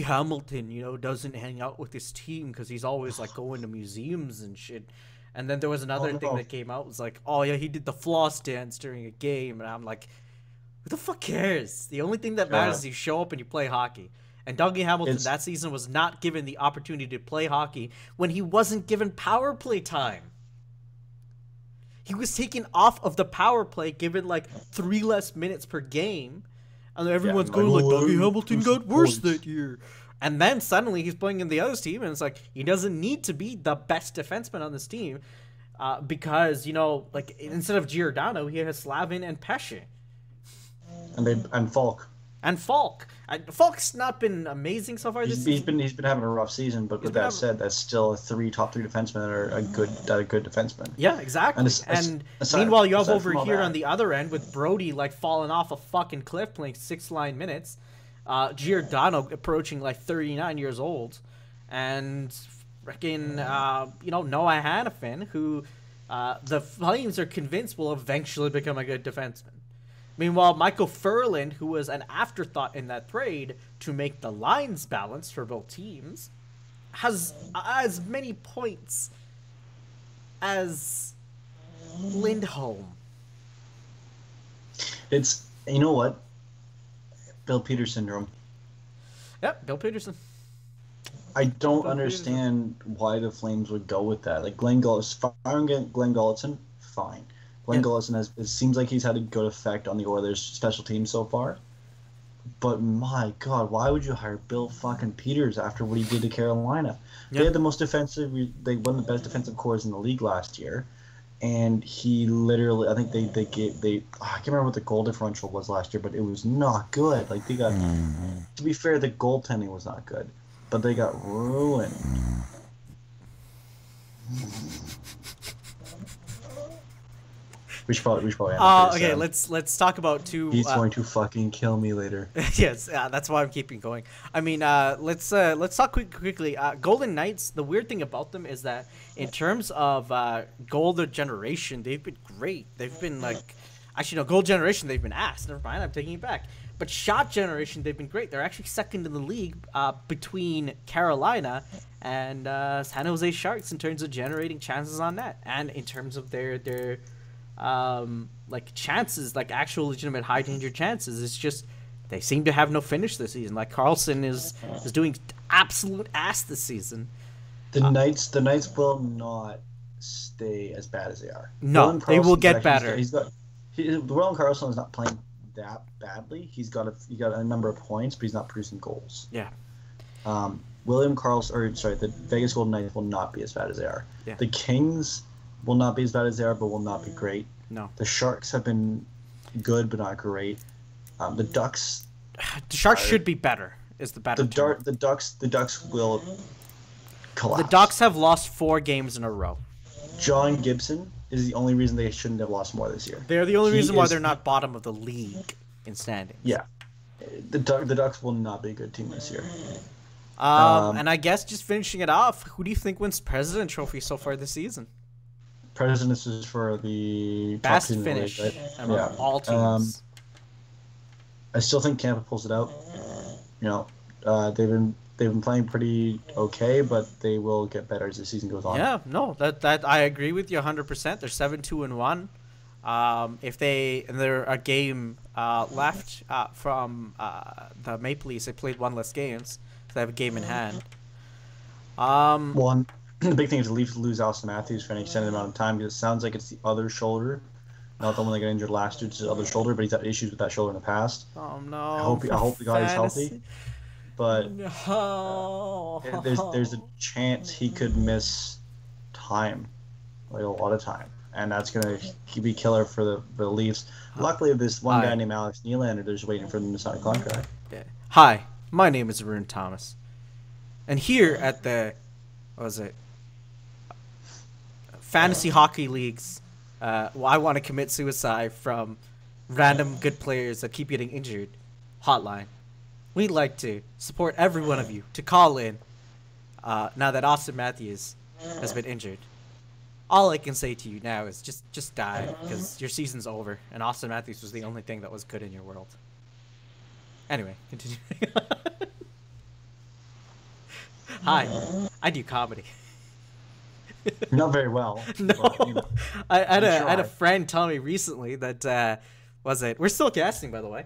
Hamilton, doesn't hang out with his team because he's always, like, going to museums and shit. And then there was another thing that came out. It was like, oh, yeah, he did the floss dance during a game. And I'm like, who the fuck cares? The only thing that matters is you show up and you play hockey. And Dougie Hamilton that season was not given the opportunity to play hockey when he wasn't given power play time. He was taken off of the power play, given like 3 less minutes per game, and everyone's going like, Dougie Hamilton got worse that year. And then suddenly he's playing in the other team, and it's like he doesn't need to be the best defenseman on this team, because instead of Giordano, he has Slavin and Pesce, and Falk. And Falk. Falk's not been amazing so far this season. He's been having a rough season, but with that said, that's still top 3 defensemen that are a good defenseman. Yeah, exactly. And meanwhile, you have over here on the other end with Brody like falling off a fucking cliff playing 6-line minutes, Giordano approaching like 39 years old, and freaking Noah Hannafin, who the Flames are convinced will eventually become a good defenseman. Meanwhile, Michael Furland, who was an afterthought in that trade to make the lines balanced for both teams, has as many points as Lindholm. It's, you know what? Bill Peters syndrome. Yep, Bill Peterson. I don't understand why the Flames would go with that. Like Glenn Gulletson, fine. Glenn Gulletson it seems like he's had a good effect on the Oilers' special teams so far. But my God, why would you hire Bill fucking Peters after what he did to Carolina? Yep. They had the most defensive. They won the best defensive cores in the league last year, and he literally, I think they I can't remember what the goal differential was last year, but it was not good. Like they got, to be fair, the goaltending was not good, but they got ruined. We should probably end okay, let's talk about two. He's going to fucking kill me later. Yes, that's why I'm keeping going. I mean, let's talk quickly. Golden Knights. The weird thing about them is that in terms of goal generation, they've been great. They've been like, Actually, no, goal generation, they've been ass. Never mind, I'm taking it back. But shot generation, they've been great. They're actually second in the league between Carolina and San Jose Sharks in terms of generating chances on net, and in terms of their like chances, like actual legitimate high danger chances. It's just they seem to have no finish this season. Like Carlson is doing absolute ass this season. The Knights will not stay as bad as they are. No, they will get better. William Karlsson is not playing that badly. He got a number of points, but he's not producing goals. Yeah. The Vegas Golden Knights will not be as bad as they are. Yeah. The Kings will not be as bad as they are, but will not be great. No. The Sharks have been good, but not great. The Ducks. The Sharks should be better. Is the better term. The Ducks will collapse. The Ducks have lost 4 games in a row. John Gibson is the only reason they shouldn't have lost more this year. They're the only reason why they're not bottom of the league in standings. Yeah. The Ducks will not be a good team this year. And I guess just finishing it off, who do you think wins President Trophy so far this season? Presidents is for the best top team finish in the league, right? among all teams. I still think Tampa pulls it out. They've been playing pretty okay, but they will get better as the season goes on. Yeah, no, that I agree with you 100%. They're 7-2-1. They're a game left from the Maple Leafs. They played 1 less games, so they have a game in hand. The big thing is the Leafs lose Austin Matthews for an extended amount of time because it sounds like it's the other shoulder. Not the one that got injured last year, it's the other shoulder, but he's had issues with that shoulder in the past. Oh no! I hope the guy is healthy, but no. there's a chance he could miss time, like a lot of time, and that's gonna be killer for the Leafs. Luckily, this one guy named Alex Nylander, they're just waiting for them to sign a contract. Yeah. Hi, my name is Arun Thomas, and here at the Fantasy Hockey Leagues. I want to commit suicide from random good players that keep getting injured. Hotline. We'd like to support every one of you to call in now that Austin Matthews has been injured. All I can say to you now is just die because your season's over and Austin Matthews was the only thing that was good in your world. Anyway, continue. Hi, I do comedy. Not very well. No, but, I had a friend tell me recently that we're still casting, by the way.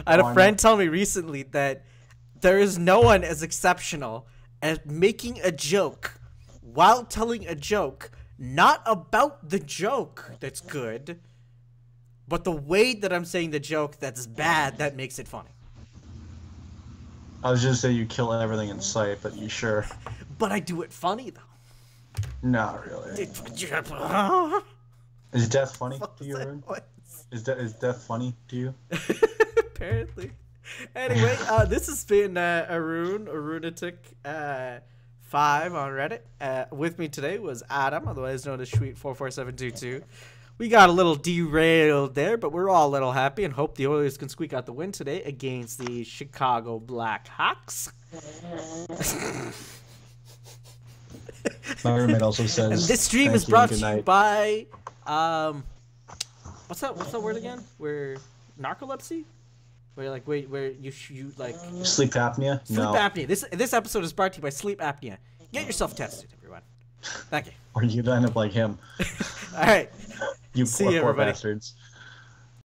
I had a friend tell me recently that there is no one as exceptional as making a joke while telling a joke, not about the joke that's good, but the way that I'm saying the joke that's bad that makes it funny. I was just saying you kill everything in sight, but you sure? But I do it funny though. Not really. Is death funny to you, Arun? Is death funny to you? Apparently. Anyway, this has been Arunatic 5 on Reddit. With me today was Adam, otherwise known as Sweet44722. We got a little derailed there, but we're all a little happy and hope the Oilers can squeak out the win today against the Chicago Blackhawks. My roommate also says. And this stream is brought to you by what's that word again? Where narcolepsy? Where you like sleep apnea? Sleep apnea. This episode is brought to you by sleep apnea. Get yourself tested, everyone. Thank you. Or you'd end up like him. All right. You See poor everybody. bastards.